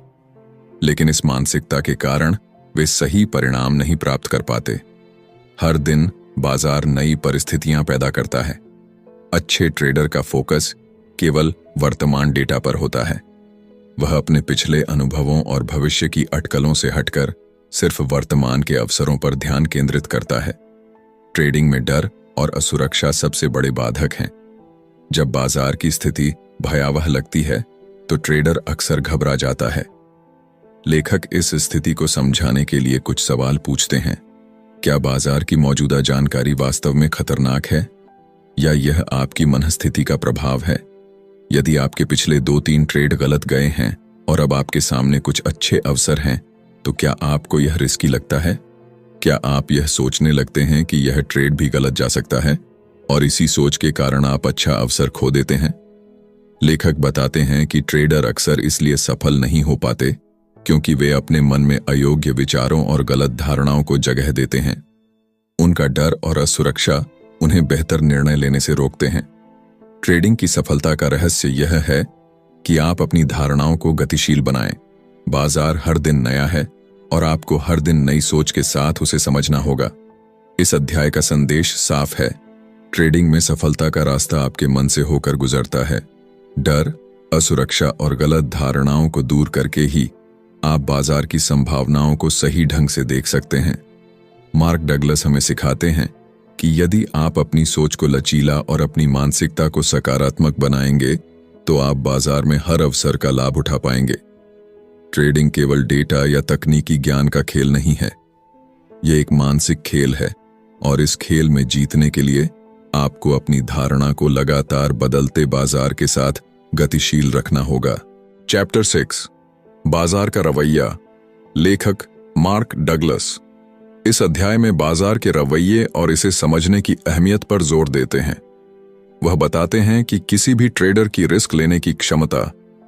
लेकिन इस मानसिकता के कारण वे सही परिणाम नहीं प्राप्त कर पाते। हर दिन बाजार नई परिस्थितियां पैदा करता है। अच्छे ट्रेडर का फोकस केवल वर्तमान डेटा पर होता है। वह अपने पिछले अनुभवों और भविष्य की अटकलों से हटकर सिर्फ वर्तमान के अवसरों पर ध्यान केंद्रित करता है। ट्रेडिंग में डर और असुरक्षा सबसे बड़े बाधक हैं। जब बाजार की स्थिति भयावह लगती है तो ट्रेडर अक्सर घबरा जाता है। लेखक इस स्थिति को समझाने के लिए कुछ सवाल पूछते हैं। क्या बाजार की मौजूदा जानकारी वास्तव में खतरनाक है, या यह आपकी मनस्थिति का प्रभाव है? यदि आपके पिछले 2-3 ट्रेड गलत गए हैं और अब आपके सामने कुछ अच्छे अवसर हैं, तो क्या आपको यह रिस्की लगता है? क्या आप यह सोचने लगते हैं कि यह ट्रेड भी गलत जा सकता है और इसी सोच के कारण आप अच्छा अवसर खो देते हैं? लेखक बताते हैं कि ट्रेडर अक्सर इसलिए सफल नहीं हो पाते क्योंकि वे अपने मन में अयोग्य विचारों और गलत धारणाओं को जगह देते हैं। उनका डर और असुरक्षा उन्हें बेहतर निर्णय लेने से रोकते हैं। ट्रेडिंग की सफलता का रहस्य यह है कि आप अपनी धारणाओं को गतिशील बनाएं। बाजार हर दिन नया है और आपको हर दिन नई सोच के साथ उसे समझना होगा। इस अध्याय का संदेश साफ है। ट्रेडिंग में सफलता का रास्ता आपके मन से होकर गुजरता है। डर, असुरक्षा और गलत धारणाओं को दूर करके ही आप बाजार की संभावनाओं को सही ढंग से देख सकते हैं। मार्क डगलस हमें सिखाते हैं कि यदि आप अपनी सोच को लचीला और अपनी मानसिकता को सकारात्मक बनाएंगे तो आप बाजार में हर अवसर का लाभ उठा पाएंगे। ट्रेडिंग केवल डेटा या तकनीकी ज्ञान का खेल नहीं है, यह एक मानसिक खेल है और इस खेल में जीतने के लिए आपको अपनी धारणा को लगातार बदलते बाजार के साथ गतिशील रखना होगा। चैप्टर 6, बाजार का रवैया। लेखक मार्क डगलस इस अध्याय में बाजार के रवैये और इसे समझने की अहमियत पर जोर देते हैं। वह बताते हैं कि किसी भी ट्रेडर की रिस्क लेने की क्षमता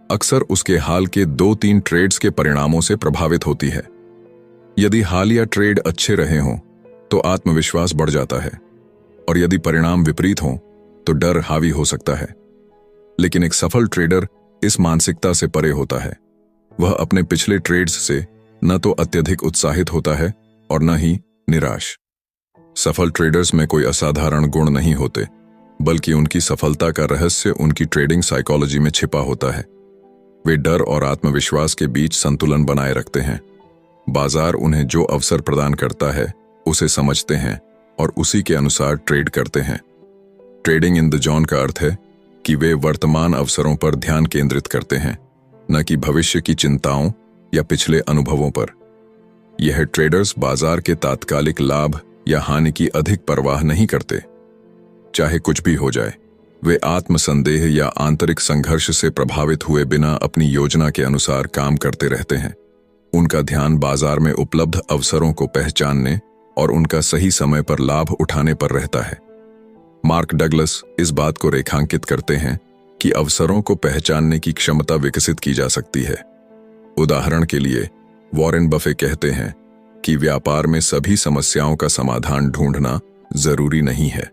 अक्सर उसके हाल के 2-3 ट्रेड्स के परिणामों से प्रभावित होती है। यदि हालिया ट्रेड अच्छे रहे हों तो आत्मविश्वास बढ़ जाता है और यदि परिणाम विपरीत हों तो डर हावी हो सकता है। लेकिन एक सफल ट्रेडर इस मानसिकता से परे होता है। वह अपने पिछले ट्रेड्स से न तो अत्यधिक उत्साहित होता है और न ही निराश। सफल ट्रेडर्स में कोई असाधारण गुण नहीं होते, बल्कि उनकी सफलता का रहस्य उनकी ट्रेडिंग साइकोलॉजी में छिपा होता है। वे डर और आत्मविश्वास के बीच संतुलन बनाए रखते हैं। बाजार उन्हें जो अवसर प्रदान करता है उसे समझते हैं और उसी के अनुसार ट्रेड करते हैं। ट्रेडिंग इन द जोन का अर्थ है कि वे वर्तमान अवसरों पर ध्यान केंद्रित करते हैं, न कि भविष्य की चिंताओं या पिछले अनुभवों पर। यह ट्रेडर्स बाजार के तात्कालिक लाभ या हानि की अधिक परवाह नहीं करते। चाहे कुछ भी हो जाए, वे आत्मसंदेह या आंतरिक संघर्ष से प्रभावित हुए बिना अपनी योजना के अनुसार काम करते रहते हैं। उनका ध्यान बाजार में उपलब्ध अवसरों को पहचानने और उनका सही समय पर लाभ उठाने पर रहता है। मार्क डगलस इस बात को रेखांकित करते हैं कि अवसरों को पहचानने की क्षमता विकसित की जा सकती है। उदाहरण के लिए, वॉरेन बफे कहते हैं कि व्यापार में सभी समस्याओं का समाधान ढूंढना जरूरी नहीं है।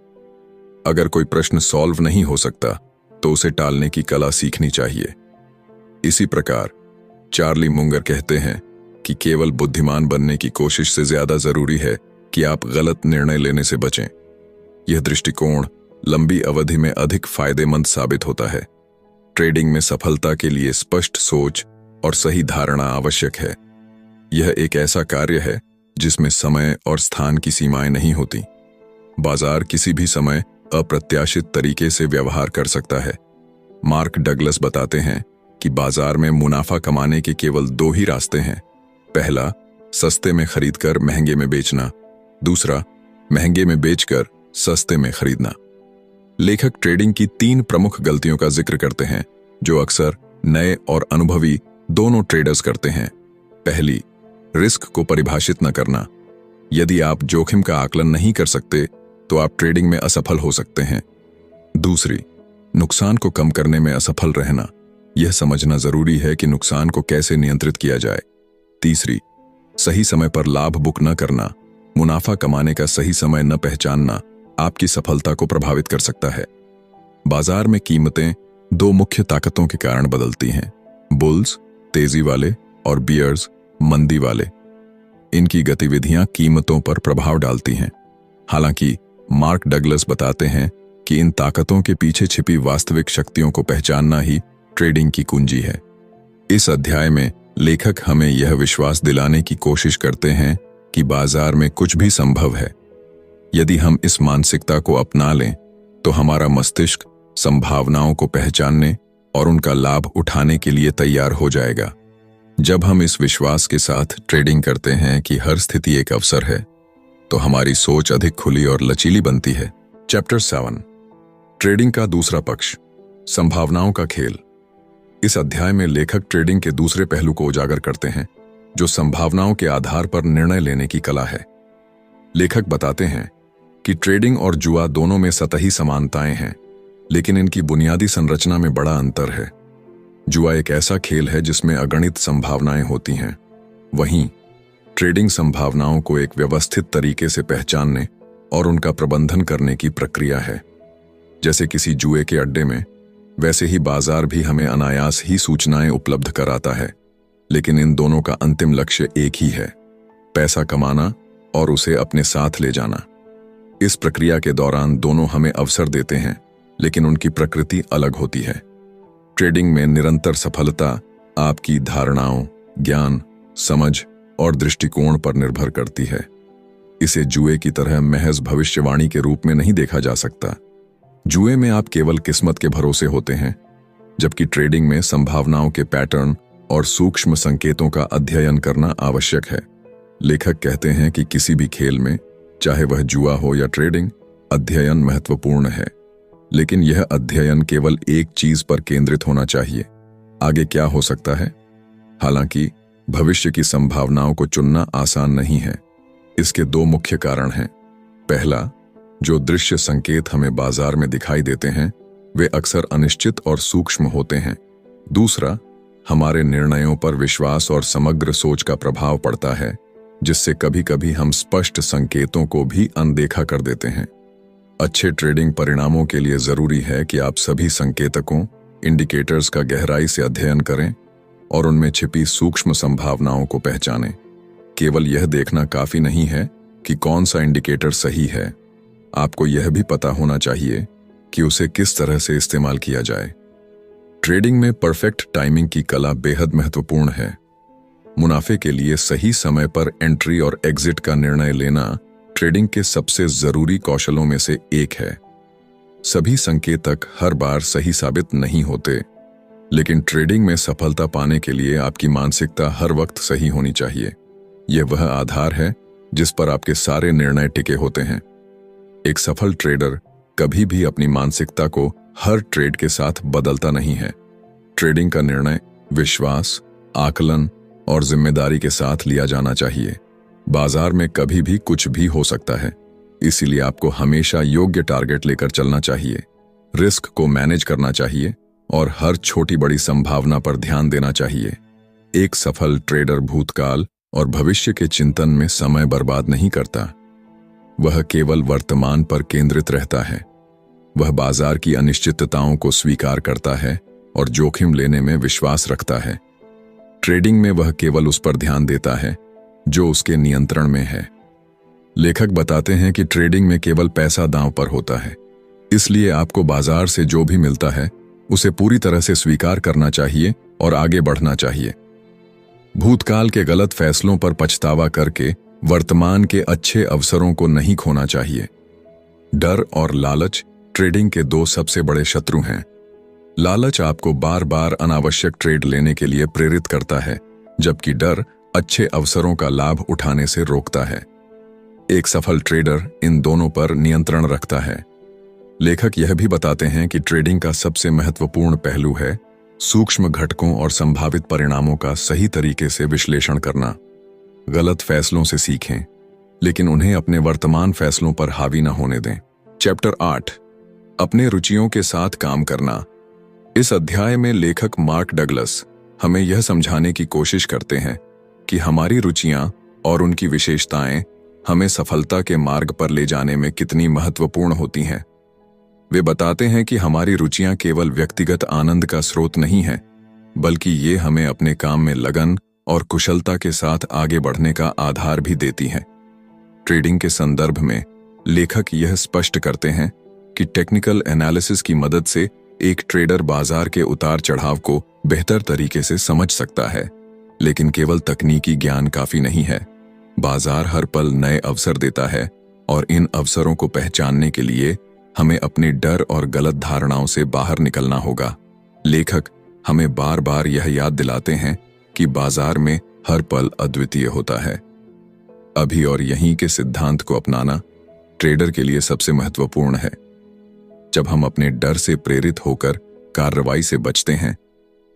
अगर कोई प्रश्न सॉल्व नहीं हो सकता तो उसे टालने की कला सीखनी चाहिए। इसी प्रकार चार्ली मुंगर कहते हैं कि केवल बुद्धिमान बनने की कोशिश से ज्यादा जरूरी है कि आप गलत निर्णय लेने से बचें। यह दृष्टिकोण लंबी अवधि में अधिक फायदेमंद साबित होता है। ट्रेडिंग में सफलता के लिए स्पष्ट सोच और सही धारणा आवश्यक है। यह एक ऐसा कार्य है जिसमें समय और स्थान की सीमाएं नहीं होती। बाजार किसी भी समय अप्रत्याशित तरीके से व्यवहार कर सकता है। मार्क डगलस बताते हैं कि बाजार में मुनाफा कमाने के केवल 2 ही रास्ते हैं। पहला, सस्ते में खरीदकर महंगे में बेचना। दूसरा, महंगे में बेचकर सस्ते में खरीदना। लेखक ट्रेडिंग की 3 प्रमुख गलतियों का जिक्र करते हैं जो अक्सर नए और अनुभवी दोनों ट्रेडर्स करते हैं। पहली, रिस्क को परिभाषित न करना। यदि आप जोखिम का आकलन नहीं कर सकते तो आप ट्रेडिंग में असफल हो सकते हैं। दूसरी, नुकसान को कम करने में असफल रहना। यह समझना जरूरी है कि नुकसान को कैसे नियंत्रित किया जाए। तीसरी, सही समय पर लाभ बुक न करना। मुनाफा कमाने का सही समय न पहचानना आपकी सफलता को प्रभावित कर सकता है। बाजार में कीमतें 2 मुख्य ताकतों के कारण बदलती हैं, बुल्स तेजी वाले और बियर्स मंदी वाले। इनकी गतिविधियां कीमतों पर प्रभाव डालती हैं। हालांकि मार्क डगलस बताते हैं कि इन ताकतों के पीछे छिपी वास्तविक शक्तियों को पहचानना ही ट्रेडिंग की कुंजी है। इस अध्याय में लेखक हमें यह विश्वास दिलाने की कोशिश करते हैं कि बाजार में कुछ भी संभव है। यदि हम इस मानसिकता को अपना लें तो हमारा मस्तिष्क संभावनाओं को पहचानने और उनका लाभ उठाने के लिए तैयार हो जाएगा। जब हम इस विश्वास के साथ ट्रेडिंग करते हैं कि हर स्थिति एक अवसर है, तो हमारी सोच अधिक खुली और लचीली बनती है। चैप्टर 7, ट्रेडिंग का दूसरा पक्ष, संभावनाओं का खेल। इस अध्याय में लेखक ट्रेडिंग के दूसरे पहलू को उजागर करते हैं, जो संभावनाओं के आधार पर निर्णय लेने की कला है। लेखक बताते हैं कि ट्रेडिंग और जुआ दोनों में सतही समानताएं हैं, लेकिन इनकी बुनियादी संरचना में बड़ा अंतर है। जुआ एक ऐसा खेल है जिसमें अगणित संभावनाएं होती हैं, वहीं ट्रेडिंग संभावनाओं को एक व्यवस्थित तरीके से पहचानने और उनका प्रबंधन करने की प्रक्रिया है। जैसे किसी जुए के अड्डे में, वैसे ही बाजार भी हमें अनायास ही सूचनाएं उपलब्ध कराता है, लेकिन इन दोनों का अंतिम लक्ष्य एक ही है, पैसा कमाना और उसे अपने साथ ले जाना। इस प्रक्रिया के दौरान दोनों हमें अवसर देते हैं, लेकिन उनकी प्रकृति अलग होती है। ट्रेडिंग में निरंतर सफलता आपकी धारणाओं, ज्ञान, समझ और दृष्टिकोण पर निर्भर करती है। इसे जुए की तरह महज भविष्यवाणी के रूप में नहीं देखा जा सकता। जुए में आप केवल किस्मत के भरोसे होते हैं, जबकि ट्रेडिंग में संभावनाओं के पैटर्न और सूक्ष्म संकेतों का अध्ययन करना आवश्यक है। लेखक कहते हैं कि किसी भी खेल में, चाहे वह जुआ हो या ट्रेडिंग, अध्ययन महत्वपूर्ण है, लेकिन यह अध्ययन केवल एक चीज पर केंद्रित होना चाहिए, आगे क्या हो सकता है। हालांकि भविष्य की संभावनाओं को चुनना आसान नहीं है। इसके दो मुख्य कारण हैं। पहला, जो दृश्य संकेत हमें बाजार में दिखाई देते हैं वे अक्सर अनिश्चित और सूक्ष्म होते हैं। दूसरा, हमारे निर्णयों पर विश्वास और समग्र सोच का प्रभाव पड़ता है, जिससे कभी कभी हम स्पष्ट संकेतों को भी अनदेखा कर देते हैं। अच्छे ट्रेडिंग परिणामों के लिए जरूरी है कि आप सभी संकेतकों, इंडिकेटर्स का गहराई से अध्ययन करें और उनमें छिपी सूक्ष्म संभावनाओं को पहचानें। केवल यह देखना काफी नहीं है कि कौन सा इंडिकेटर सही है, आपको यह भी पता होना चाहिए कि उसे किस तरह से इस्तेमाल किया जाए। ट्रेडिंग में परफेक्ट टाइमिंग की कला बेहद महत्वपूर्ण है। मुनाफे के लिए सही समय पर एंट्री और एग्जिट का निर्णय लेना ट्रेडिंग के सबसे जरूरी कौशलों में से एक है। सभी संकेतक हर बार सही साबित नहीं होते, लेकिन ट्रेडिंग में सफलता पाने के लिए आपकी मानसिकता हर वक्त सही होनी चाहिए। यह वह आधार है जिस पर आपके सारे निर्णय टिके होते हैं। एक सफल ट्रेडर कभी भी अपनी मानसिकता को हर ट्रेड के साथ बदलता नहीं है। ट्रेडिंग का निर्णय विश्वास, आकलन और जिम्मेदारी के साथ लिया जाना चाहिए। बाजार में कभी भी कुछ भी हो सकता है, इसीलिए आपको हमेशा योग्य टारगेट लेकर चलना चाहिए, रिस्क को मैनेज करना चाहिए और हर छोटी बड़ी संभावना पर ध्यान देना चाहिए। एक सफल ट्रेडर भूतकाल और भविष्य के चिंतन में समय बर्बाद नहीं करता, वह केवल वर्तमान पर केंद्रित रहता है। वह बाजार की अनिश्चितताओं को स्वीकार करता है और जोखिम लेने में विश्वास रखता है। ट्रेडिंग में वह केवल उस पर ध्यान देता है जो उसके नियंत्रण में है। लेखक बताते हैं कि ट्रेडिंग में केवल पैसा दांव पर होता है, इसलिए आपको बाजार से जो भी मिलता है उसे पूरी तरह से स्वीकार करना चाहिए और आगे बढ़ना चाहिए। भूतकाल के गलत फैसलों पर पछतावा करके वर्तमान के अच्छे अवसरों को नहीं खोना चाहिए। डर और लालच ट्रेडिंग के दो सबसे बड़े शत्रु हैं। लालच आपको बार बार अनावश्यक ट्रेड लेने के लिए प्रेरित करता है, जबकि डर अच्छे अवसरों का लाभ उठाने से रोकता है। एक सफल ट्रेडर इन दोनों पर नियंत्रण रखता है। लेखक यह भी बताते हैं कि ट्रेडिंग का सबसे महत्वपूर्ण पहलू है सूक्ष्म घटकों और संभावित परिणामों का सही तरीके से विश्लेषण करना। गलत फैसलों से सीखें, लेकिन उन्हें अपने वर्तमान फैसलों पर हावी न होने दें। चैप्टर 8, अपने रुचियों के साथ काम करना। इस अध्याय में लेखक मार्क डगलस हमें यह समझाने की कोशिश करते हैं कि हमारी रुचियां और उनकी विशेषताएं हमें सफलता के मार्ग पर ले जाने में कितनी महत्वपूर्ण होती हैं। वे बताते हैं कि हमारी रुचियां केवल व्यक्तिगत आनंद का स्रोत नहीं है, बल्कि ये हमें अपने काम में लगन और कुशलता के साथ आगे बढ़ने का आधार भी देती हैं। ट्रेडिंग के संदर्भ में लेखक यह स्पष्ट करते हैं कि टेक्निकल एनालिसिस की मदद से एक ट्रेडर बाजार के उतार चढ़ाव को बेहतर तरीके से समझ सकता है, लेकिन केवल तकनीकी ज्ञान काफी नहीं है। बाजार हर पल नए अवसर देता है और इन अवसरों को पहचानने के लिए हमें अपने डर और गलत धारणाओं से बाहर निकलना होगा। लेखक हमें बार बार यह याद दिलाते हैं कि बाजार में हर पल अद्वितीय होता है। अभी और यहीं के सिद्धांत को अपनाना ट्रेडर के लिए सबसे महत्वपूर्ण है। जब हम अपने डर से प्रेरित होकर कार्रवाई से बचते हैं,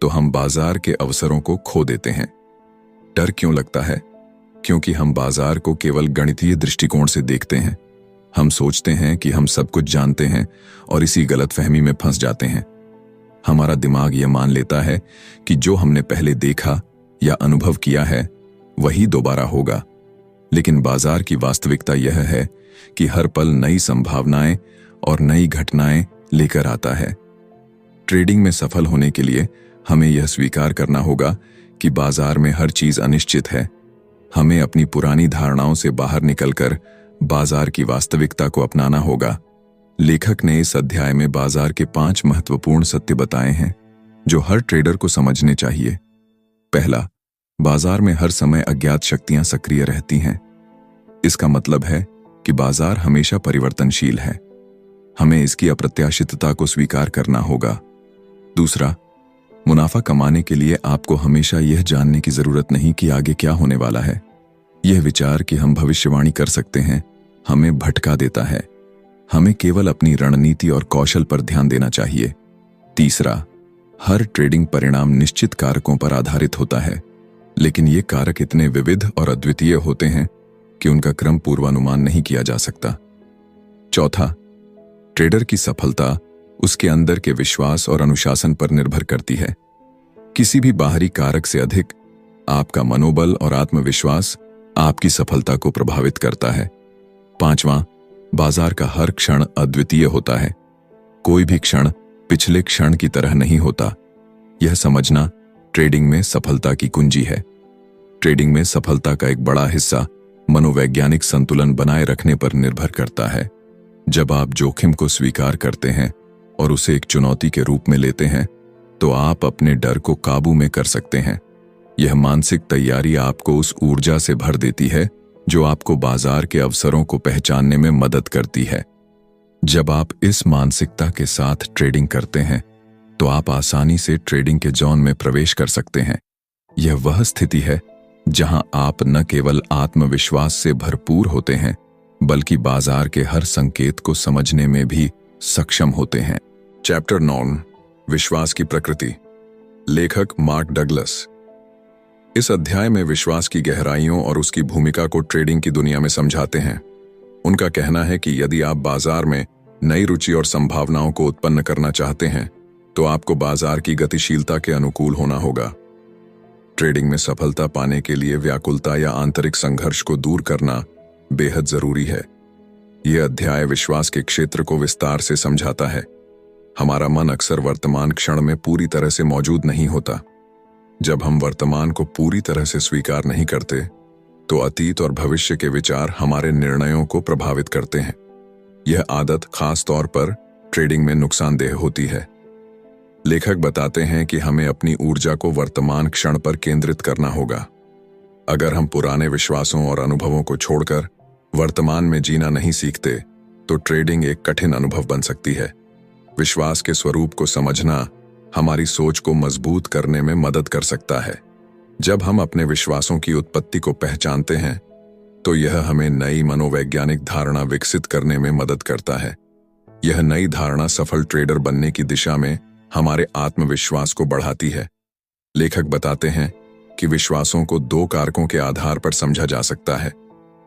तो हम बाजार के अवसरों को खो देते हैं। डर क्यों लगता है? क्योंकि हम बाजार को केवल गणितीय दृष्टिकोण से देखते हैं। हम सोचते हैं कि हम सब कुछ जानते हैं और इसी गलतफहमी में फंस जाते हैं। हमारा दिमाग यह मान लेता है कि जो हमने पहले देखा या अनुभव किया है वही दोबारा होगा, लेकिन बाजार की वास्तविकता यह है कि हर पल नई संभावनाएं और नई घटनाएं लेकर आता है। ट्रेडिंग में सफल होने के लिए हमें यह स्वीकार करना होगा कि बाजार में हर चीज अनिश्चित है। हमें अपनी पुरानी धारणाओं से बाहर निकलकर बाजार की वास्तविकता को अपनाना होगा। लेखक ने इस अध्याय में बाजार के 5 महत्वपूर्ण सत्य बताए हैं जो हर ट्रेडर को समझने चाहिए। पहला, बाजार में हर समय अज्ञात शक्तियां सक्रिय रहती हैं। इसका मतलब है कि बाजार हमेशा परिवर्तनशील है। हमें इसकी अप्रत्याशितता को स्वीकार करना होगा। दूसरा, मुनाफा कमाने के लिए आपको हमेशा यह जानने की जरूरत नहीं कि आगे क्या होने वाला है। यह विचार कि हम भविष्यवाणी कर सकते हैं हमें भटका देता है। हमें केवल अपनी रणनीति और कौशल पर ध्यान देना चाहिए। तीसरा, हर ट्रेडिंग परिणाम निश्चित कारकों पर आधारित होता है, लेकिन ये कारक इतने विविध और अद्वितीय होते हैं कि उनका क्रम पूर्वानुमान नहीं किया जा सकता। चौथा, ट्रेडर की सफलता उसके अंदर के विश्वास और अनुशासन पर निर्भर करती है। किसी भी बाहरी कारक से अधिक आपका मनोबल और आत्मविश्वास आपकी सफलता को प्रभावित करता है। पांचवां, बाजार का हर क्षण अद्वितीय होता है। कोई भी क्षण पिछले क्षण की तरह नहीं होता। यह समझना ट्रेडिंग में सफलता की कुंजी है। ट्रेडिंग में सफलता का एक बड़ा हिस्सा मनोवैज्ञानिक संतुलन बनाए रखने पर निर्भर करता है। जब आप जोखिम को स्वीकार करते हैं और उसे एक चुनौती के रूप में लेते हैं, तो आप अपने डर को काबू में कर सकते हैं। यह मानसिक तैयारी आपको उस ऊर्जा से भर देती है जो आपको बाजार के अवसरों को पहचानने में मदद करती है। जब आप इस मानसिकता के साथ ट्रेडिंग करते हैं, तो आप आसानी से ट्रेडिंग के जोन में प्रवेश कर सकते हैं। यह वह स्थिति है जहां आप न केवल आत्मविश्वास से भरपूर होते हैं, बल्कि बाजार के हर संकेत को समझने में भी सक्षम होते हैं। चैप्टर 9, विश्वास की प्रकृति। लेखक मार्क डगलस इस अध्याय में विश्वास की गहराइयों और उसकी भूमिका को ट्रेडिंग की दुनिया में समझाते हैं। उनका कहना है कि यदि आप बाजार में नई रुचि और संभावनाओं को उत्पन्न करना चाहते हैं, तो आपको बाजार की गतिशीलता के अनुकूल होना होगा। ट्रेडिंग में सफलता पाने के लिए व्याकुलता या आंतरिक संघर्ष को दूर करना बेहद जरूरी है। यह अध्याय विश्वास के क्षेत्र को विस्तार से समझाता है। हमारा मन अक्सर वर्तमान क्षण में पूरी तरह से मौजूद नहीं होता। जब हम वर्तमान को पूरी तरह से स्वीकार नहीं करते, तो अतीत और भविष्य के विचार हमारे निर्णयों को प्रभावित करते हैं। यह आदत खास तौर पर ट्रेडिंग में नुकसानदेह होती है। लेखक बताते हैं कि हमें अपनी ऊर्जा को वर्तमान क्षण पर केंद्रित करना होगा। अगर हम पुराने विश्वासों और अनुभवों को छोड़कर वर्तमान में जीना नहीं सीखते, तो ट्रेडिंग एक कठिन अनुभव बन सकती है। विश्वास के स्वरूप को समझना हमारी सोच को मजबूत करने में मदद कर सकता है। जब हम अपने विश्वासों की उत्पत्ति को पहचानते हैं, तो यह हमें नई मनोवैज्ञानिक धारणा विकसित करने में मदद करता है। यह नई धारणा सफल ट्रेडर बनने की दिशा में हमारे आत्मविश्वास को बढ़ाती है। लेखक बताते हैं कि विश्वासों को 2 कारकों के आधार पर समझा जा सकता है।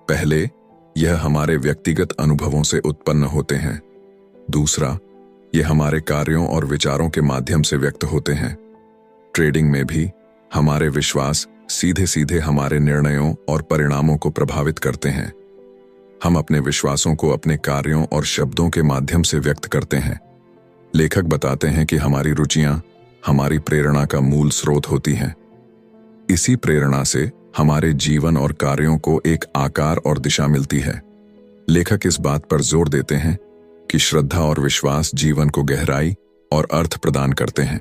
पहले, यह हमारे व्यक्तिगत अनुभवों से उत्पन्न होते हैं। दूसरा, यह हमारे कार्यों और विचारों के माध्यम से व्यक्त होते हैं। ट्रेडिंग में भी हमारे विश्वास सीधे सीधे हमारे निर्णयों और परिणामों को प्रभावित करते हैं। हम अपने विश्वासों को अपने कार्यों और शब्दों के माध्यम से व्यक्त करते हैं। लेखक बताते हैं कि हमारी रुचियां हमारी प्रेरणा का मूल स्रोत होती हैं। इसी प्रेरणा से हमारे जीवन और कार्यों को एक आकार और दिशा मिलती है। लेखक इस बात पर जोर देते हैं कि श्रद्धा और विश्वास जीवन को गहराई और अर्थ प्रदान करते हैं।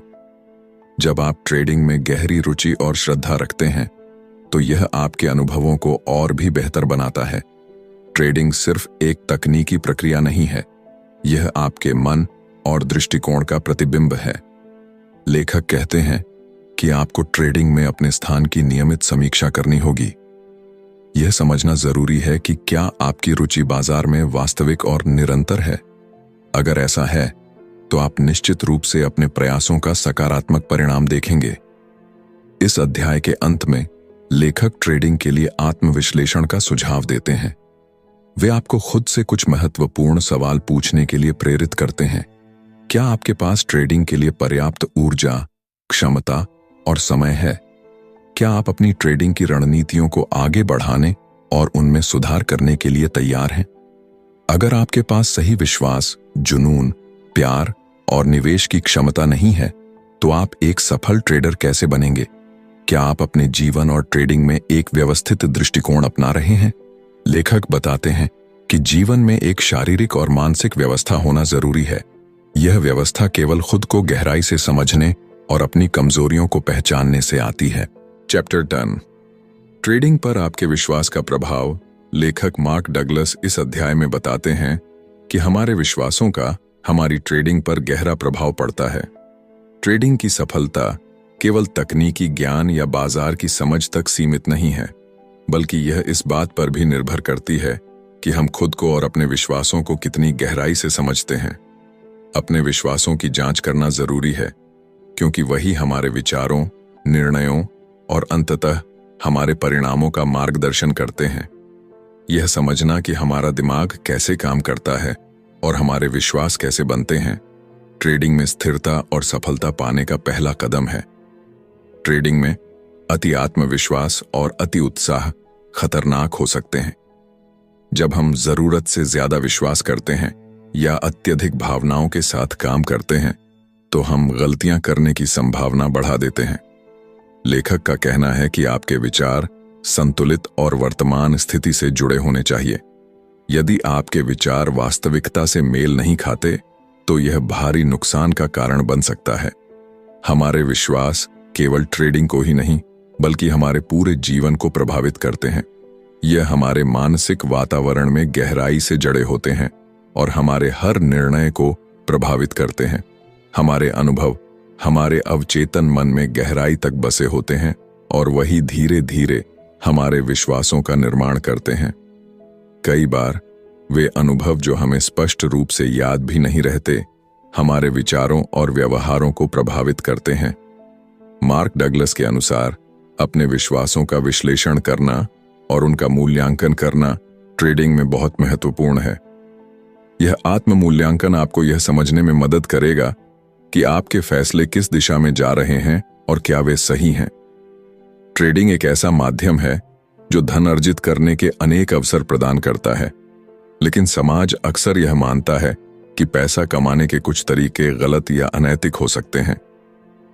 जब आप ट्रेडिंग में गहरी रुचि और श्रद्धा रखते हैं, तो यह आपके अनुभवों को और भी बेहतर बनाता है। ट्रेडिंग सिर्फ एक तकनीकी प्रक्रिया नहीं है, यह आपके मन और दृष्टिकोण का प्रतिबिंब है। लेखक कहते हैं कि आपको ट्रेडिंग में अपने स्थान की नियमित समीक्षा करनी होगी। यह समझना जरूरी है कि क्या आपकी रुचि बाजार में वास्तविक और निरंतर है। अगर ऐसा है, तो आप निश्चित रूप से अपने प्रयासों का सकारात्मक परिणाम देखेंगे। इस अध्याय के अंत में लेखक ट्रेडिंग के लिए आत्मविश्लेषण का सुझाव देते हैं। वे आपको खुद से कुछ महत्वपूर्ण सवाल पूछने के लिए प्रेरित करते हैं। क्या आपके पास ट्रेडिंग के लिए पर्याप्त ऊर्जा, क्षमता और समय है? क्या आप अपनी ट्रेडिंग की रणनीतियों को आगे बढ़ाने और उनमें सुधार करने के लिए तैयार हैं? अगर आपके पास सही विश्वास, जुनून, प्यार और निवेश की क्षमता नहीं है, तो आप एक सफल ट्रेडर कैसे बनेंगे? क्या आप अपने जीवन और ट्रेडिंग में एक व्यवस्थित दृष्टिकोण अपना रहे हैं? लेखक बताते हैं कि जीवन में एक शारीरिक और मानसिक व्यवस्था होना जरूरी है। यह व्यवस्था केवल खुद को गहराई से समझने और अपनी कमजोरियों को पहचानने से आती है। चैप्टर 10 ट्रेडिंग पर आपके विश्वास का प्रभाव। लेखक मार्क डगलस इस अध्याय में बताते हैं कि हमारे विश्वासों का हमारी ट्रेडिंग पर गहरा प्रभाव पड़ता है। ट्रेडिंग की सफलता केवल तकनीकी ज्ञान या बाजार की समझ तक सीमित नहीं है, बल्कि यह इस बात पर भी निर्भर करती है कि हम खुद को और अपने विश्वासों को कितनी गहराई से समझते हैं। अपने विश्वासों की जांच करना जरूरी है, क्योंकि वही हमारे विचारों, निर्णयों और अंततः हमारे परिणामों का मार्गदर्शन करते हैं। यह समझना कि हमारा दिमाग कैसे काम करता है और हमारे विश्वास कैसे बनते हैं, ट्रेडिंग में स्थिरता और सफलता पाने का पहला कदम है। ट्रेडिंग में अति आत्मविश्वास और अति उत्साह खतरनाक हो सकते हैं। जब हम जरूरत से ज्यादा विश्वास करते हैं या अत्यधिक भावनाओं के साथ काम करते हैं, तो हम गलतियां करने की संभावना बढ़ा देते हैं। लेखक का कहना है कि आपके विचार संतुलित और वर्तमान स्थिति से जुड़े होने चाहिए। यदि आपके विचार वास्तविकता से मेल नहीं खाते, तो यह भारी नुकसान का कारण बन सकता है। हमारे विश्वास केवल ट्रेडिंग को ही नहीं, बल्कि हमारे पूरे जीवन को प्रभावित करते हैं। यह हमारे मानसिक वातावरण में गहराई से जड़े होते हैं और हमारे हर निर्णय को प्रभावित करते हैं। हमारे अनुभव हमारे अवचेतन मन में गहराई तक बसे होते हैं और वही धीरे धीरे हमारे विश्वासों का निर्माण करते हैं। कई बार वे अनुभव जो हमें स्पष्ट रूप से याद भी नहीं रहते, हमारे विचारों और व्यवहारों को प्रभावित करते हैं। मार्क डगलस के अनुसार अपने विश्वासों का विश्लेषण करना और उनका मूल्यांकन करना ट्रेडिंग में बहुत महत्वपूर्ण है। यह आत्म मूल्यांकन आपको यह समझने में मदद करेगा कि आपके फैसले किस दिशा में जा रहे हैं और क्या वे सही हैं। ट्रेडिंग एक ऐसा माध्यम है जो धन अर्जित करने के अनेक अवसर प्रदान करता है, लेकिन समाज अक्सर यह मानता है कि पैसा कमाने के कुछ तरीके गलत या अनैतिक हो सकते हैं।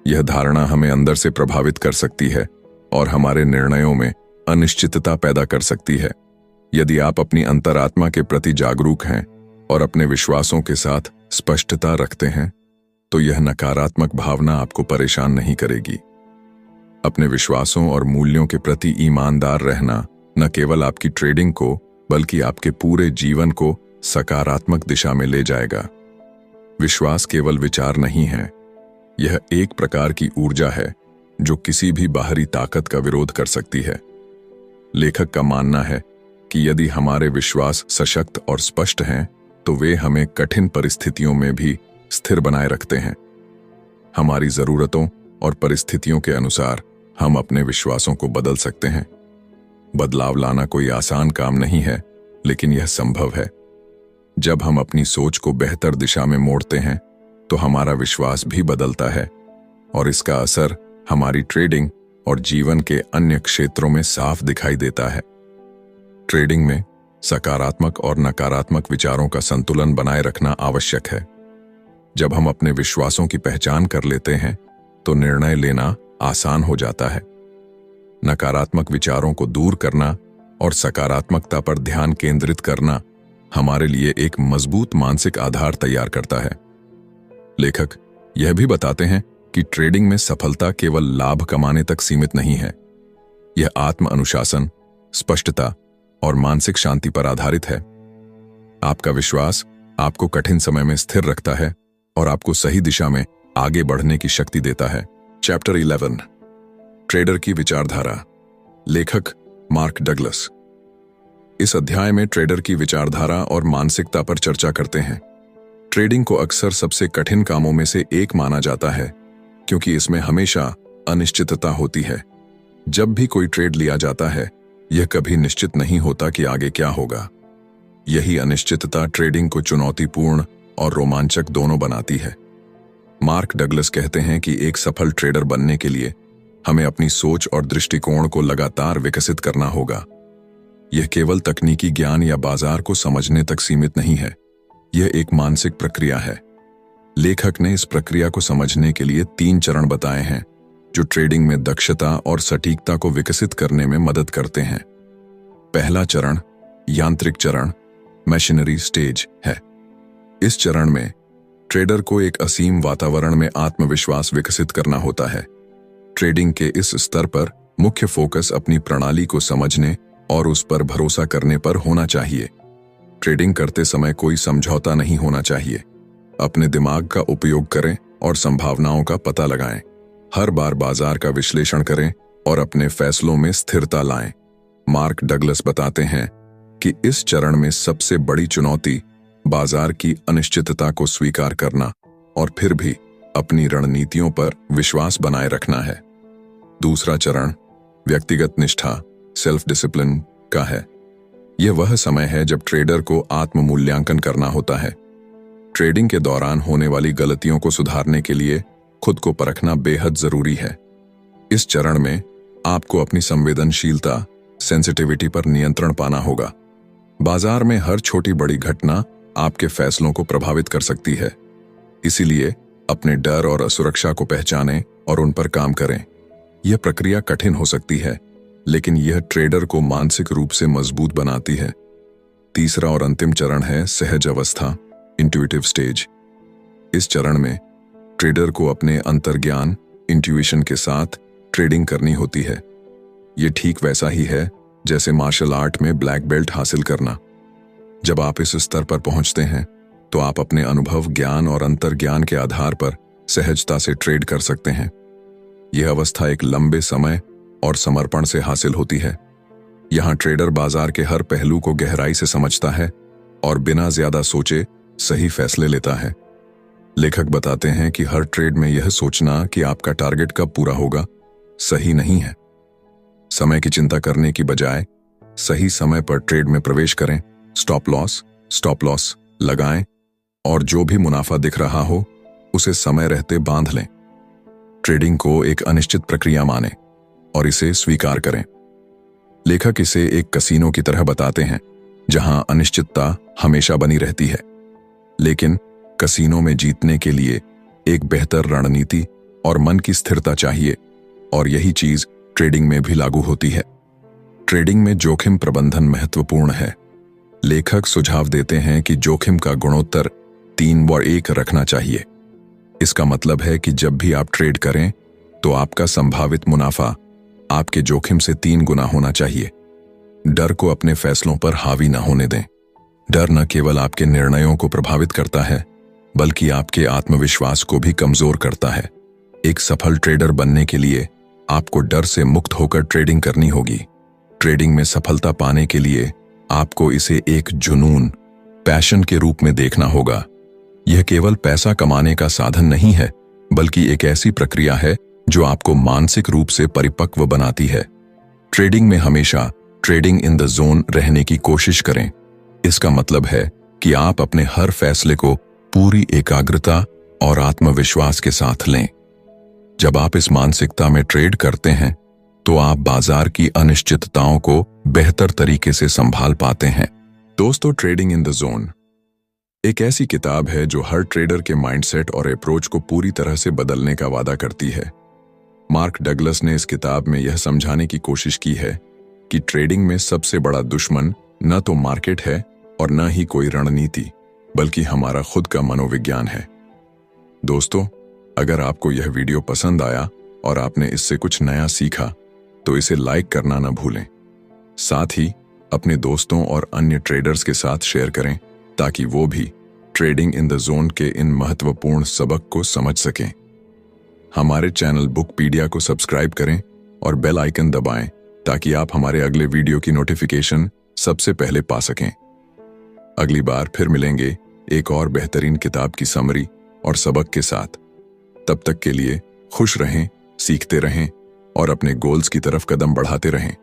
यह धारणा हमें अंदर से प्रभावित कर सकती है और हमारे निर्णयों में अनिश्चितता पैदा कर सकती है। यदि आप अपनी अंतरात्मा के प्रति जागरूक हैं और अपने विश्वासों के साथ स्पष्टता रखते हैं, तो यह नकारात्मक भावना आपको परेशान नहीं करेगी। अपने विश्वासों और मूल्यों के प्रति ईमानदार रहना न केवल आपकी ट्रेडिंग को, बल्कि आपके पूरे जीवन को सकारात्मक दिशा में ले जाएगा। विश्वास केवल विचार नहीं है, यह एक प्रकार की ऊर्जा है जो किसी भी बाहरी ताकत का विरोध कर सकती है। लेखक का मानना है कि यदि हमारे विश्वास सशक्त और स्पष्ट हैं, तो वे हमें कठिन परिस्थितियों में भी स्थिर बनाए रखते हैं। हमारी जरूरतों और परिस्थितियों के अनुसार हम अपने विश्वासों को बदल सकते हैं। बदलाव लाना कोई आसान काम नहीं है, लेकिन यह संभव है। जब हम अपनी सोच को बेहतर दिशा में मोड़ते हैं, तो हमारा विश्वास भी बदलता है और इसका असर हमारी ट्रेडिंग और जीवन के अन्य क्षेत्रों में साफ दिखाई देता है। ट्रेडिंग में सकारात्मक और नकारात्मक विचारों का संतुलन बनाए रखना आवश्यक है। जब हम अपने विश्वासों की पहचान कर लेते हैं, तो निर्णय लेना आसान हो जाता है। नकारात्मक विचारों को दूर करना और सकारात्मकता पर ध्यान केंद्रित करना हमारे लिए एक मजबूत मानसिक आधार तैयार करता है। लेखक यह भी बताते हैं कि ट्रेडिंग में सफलता केवल लाभ कमाने तक सीमित नहीं है। यह आत्म अनुशासन, स्पष्टता और मानसिक शांति पर आधारित है। आपका विश्वास आपको कठिन समय में स्थिर रखता है और आपको सही दिशा में आगे बढ़ने की शक्ति देता है। चैप्टर 11 ट्रेडर की विचारधारा। लेखक मार्क डगलस इस अध्याय में ट्रेडर की विचारधारा और मानसिकता पर चर्चा करते हैं। ट्रेडिंग को अक्सर सबसे कठिन कामों में से एक माना जाता है क्योंकि इसमें हमेशा अनिश्चितता होती है। जब भी कोई ट्रेड लिया जाता है, यह कभी निश्चित नहीं होता कि आगे क्या होगा। यही अनिश्चितता ट्रेडिंग को चुनौतीपूर्ण और रोमांचक दोनों बनाती है। मार्क डगलस कहते हैं कि एक सफल ट्रेडर बनने के लिए हमें अपनी सोच और दृष्टिकोण को लगातार विकसित करना होगा। यह केवल तकनीकी ज्ञान या बाजार को समझने तक सीमित नहीं है, यह एक मानसिक प्रक्रिया है। लेखक ने इस प्रक्रिया को समझने के लिए 3 चरण बताए हैं जो ट्रेडिंग में दक्षता और सटीकता को विकसित करने में मदद करते हैं। पहला चरण यांत्रिक चरण, मशीनरी स्टेज है। इस चरण में ट्रेडर को एक असीम वातावरण में आत्मविश्वास विकसित करना होता है। ट्रेडिंग के इस स्तर पर मुख्य फोकस अपनी प्रणाली को समझने और उस पर भरोसा करने पर होना चाहिए। ट्रेडिंग करते समय कोई समझौता नहीं होना चाहिए। अपने दिमाग का उपयोग करें और संभावनाओं का पता लगाएं। हर बार बाजार का विश्लेषण करें और अपने फैसलों में स्थिरता लाएं। मार्क डगलस बताते हैं कि इस चरण में सबसे बड़ी चुनौती बाजार की अनिश्चितता को स्वीकार करना और फिर भी अपनी रणनीतियों पर विश्वास बनाए रखना है। दूसरा चरण व्यक्तिगत निष्ठा, सेल्फ डिसिप्लिन का है। यह वह समय है जब ट्रेडर को आत्म मूल्यांकन करना होता है। ट्रेडिंग के दौरान होने वाली गलतियों को सुधारने के लिए खुद को परखना बेहद जरूरी है। इस चरण में आपको अपनी संवेदनशीलता, सेंसिटिविटी पर नियंत्रण पाना होगा। बाजार में हर छोटी बड़ी घटना आपके फैसलों को प्रभावित कर सकती है। इसीलिए अपने डर और असुरक्षा को पहचानें और उन पर काम करें। यह प्रक्रिया कठिन हो सकती है, लेकिन यह ट्रेडर को मानसिक रूप से मजबूत बनाती है। तीसरा और अंतिम चरण है सहज अवस्था, इंट्यूटिव स्टेज। इस चरण में ट्रेडर को अपने अंतर्ज्ञान, इंट्यूशन के साथ ट्रेडिंग करनी होती है। यह ठीक वैसा ही है जैसे मार्शल आर्ट में ब्लैक बेल्ट हासिल करना। जब आप इस स्तर पर पहुंचते हैं तो आप अपने अनुभव, ज्ञान और अंतर्ज्ञान के आधार पर सहजता से ट्रेड कर सकते हैं। यह अवस्था एक लंबे समय और समर्पण से हासिल होती है। यहां ट्रेडर बाजार के हर पहलू को गहराई से समझता है और बिना ज्यादा सोचे सही फैसले लेता है। लेखक बताते हैं कि हर ट्रेड में यह सोचना कि आपका टारगेट कब पूरा होगा सही नहीं है। समय की चिंता करने की बजाय सही समय पर ट्रेड में प्रवेश करें। स्टॉप लॉस लगाएं और जो भी मुनाफा दिख रहा हो उसे समय रहते बांध लें। ट्रेडिंग को एक अनिश्चित प्रक्रिया मानें और इसे स्वीकार करें। लेखक इसे एक कसीनो की तरह बताते हैं जहां अनिश्चितता हमेशा बनी रहती है, लेकिन कसीनो में जीतने के लिए एक बेहतर रणनीति और मन की स्थिरता चाहिए, और यही चीज ट्रेडिंग में भी लागू होती है। ट्रेडिंग में जोखिम प्रबंधन महत्वपूर्ण है। लेखक सुझाव देते हैं कि जोखिम का गुणोत्तर 3/1 रखना चाहिए। इसका मतलब है कि जब भी आप ट्रेड करें तो आपका संभावित मुनाफा आपके जोखिम से 3 गुना होना चाहिए। डर को अपने फैसलों पर हावी न होने दें। डर न केवल आपके निर्णयों को प्रभावित करता है, बल्कि आपके आत्मविश्वास को भी कमजोर करता है। एक सफल ट्रेडर बनने के लिए आपको डर से मुक्त होकर ट्रेडिंग करनी होगी। ट्रेडिंग में सफलता पाने के लिए आपको इसे एक जुनून, पैशन के रूप में देखना होगा। यह केवल पैसा कमाने का साधन नहीं है, बल्कि एक ऐसी प्रक्रिया है जो आपको मानसिक रूप से परिपक्व बनाती है। ट्रेडिंग में हमेशा ट्रेडिंग इन द जोन रहने की कोशिश करें। इसका मतलब है कि आप अपने हर फैसले को पूरी एकाग्रता और आत्मविश्वास के साथ लें। जब आप इस मानसिकता में ट्रेड करते हैं तो आप बाजार की अनिश्चितताओं को बेहतर तरीके से संभाल पाते हैं। दोस्तों, ट्रेडिंग इन द जोन एक ऐसी किताब है जो हर ट्रेडर के माइंडसेट और अप्रोच को पूरी तरह से बदलने का वादा करती है। मार्क डगलस ने इस किताब में यह समझाने की कोशिश की है कि ट्रेडिंग में सबसे बड़ा दुश्मन न तो मार्केट है और न ही कोई रणनीति, बल्कि हमारा खुद का मनोविज्ञान है। दोस्तों, अगर आपको यह वीडियो पसंद आया और आपने इससे कुछ नया सीखा तो इसे लाइक करना न भूलें। साथ ही अपने दोस्तों और अन्य ट्रेडर्स के साथ शेयर करें ताकि वो भी ट्रेडिंग इन द जोन के इन महत्वपूर्ण सबक को समझ सकें। हमारे चैनल बुकपीडिया को सब्सक्राइब करें और बेल आइकन दबाएं ताकि आप हमारे अगले वीडियो की नोटिफिकेशन सबसे पहले पा सकें। अगली बार फिर मिलेंगे एक और बेहतरीन किताब की समरी और सबक के साथ। तब तक के लिए खुश रहें, सीखते रहें और अपने गोल्स की तरफ कदम बढ़ाते रहें।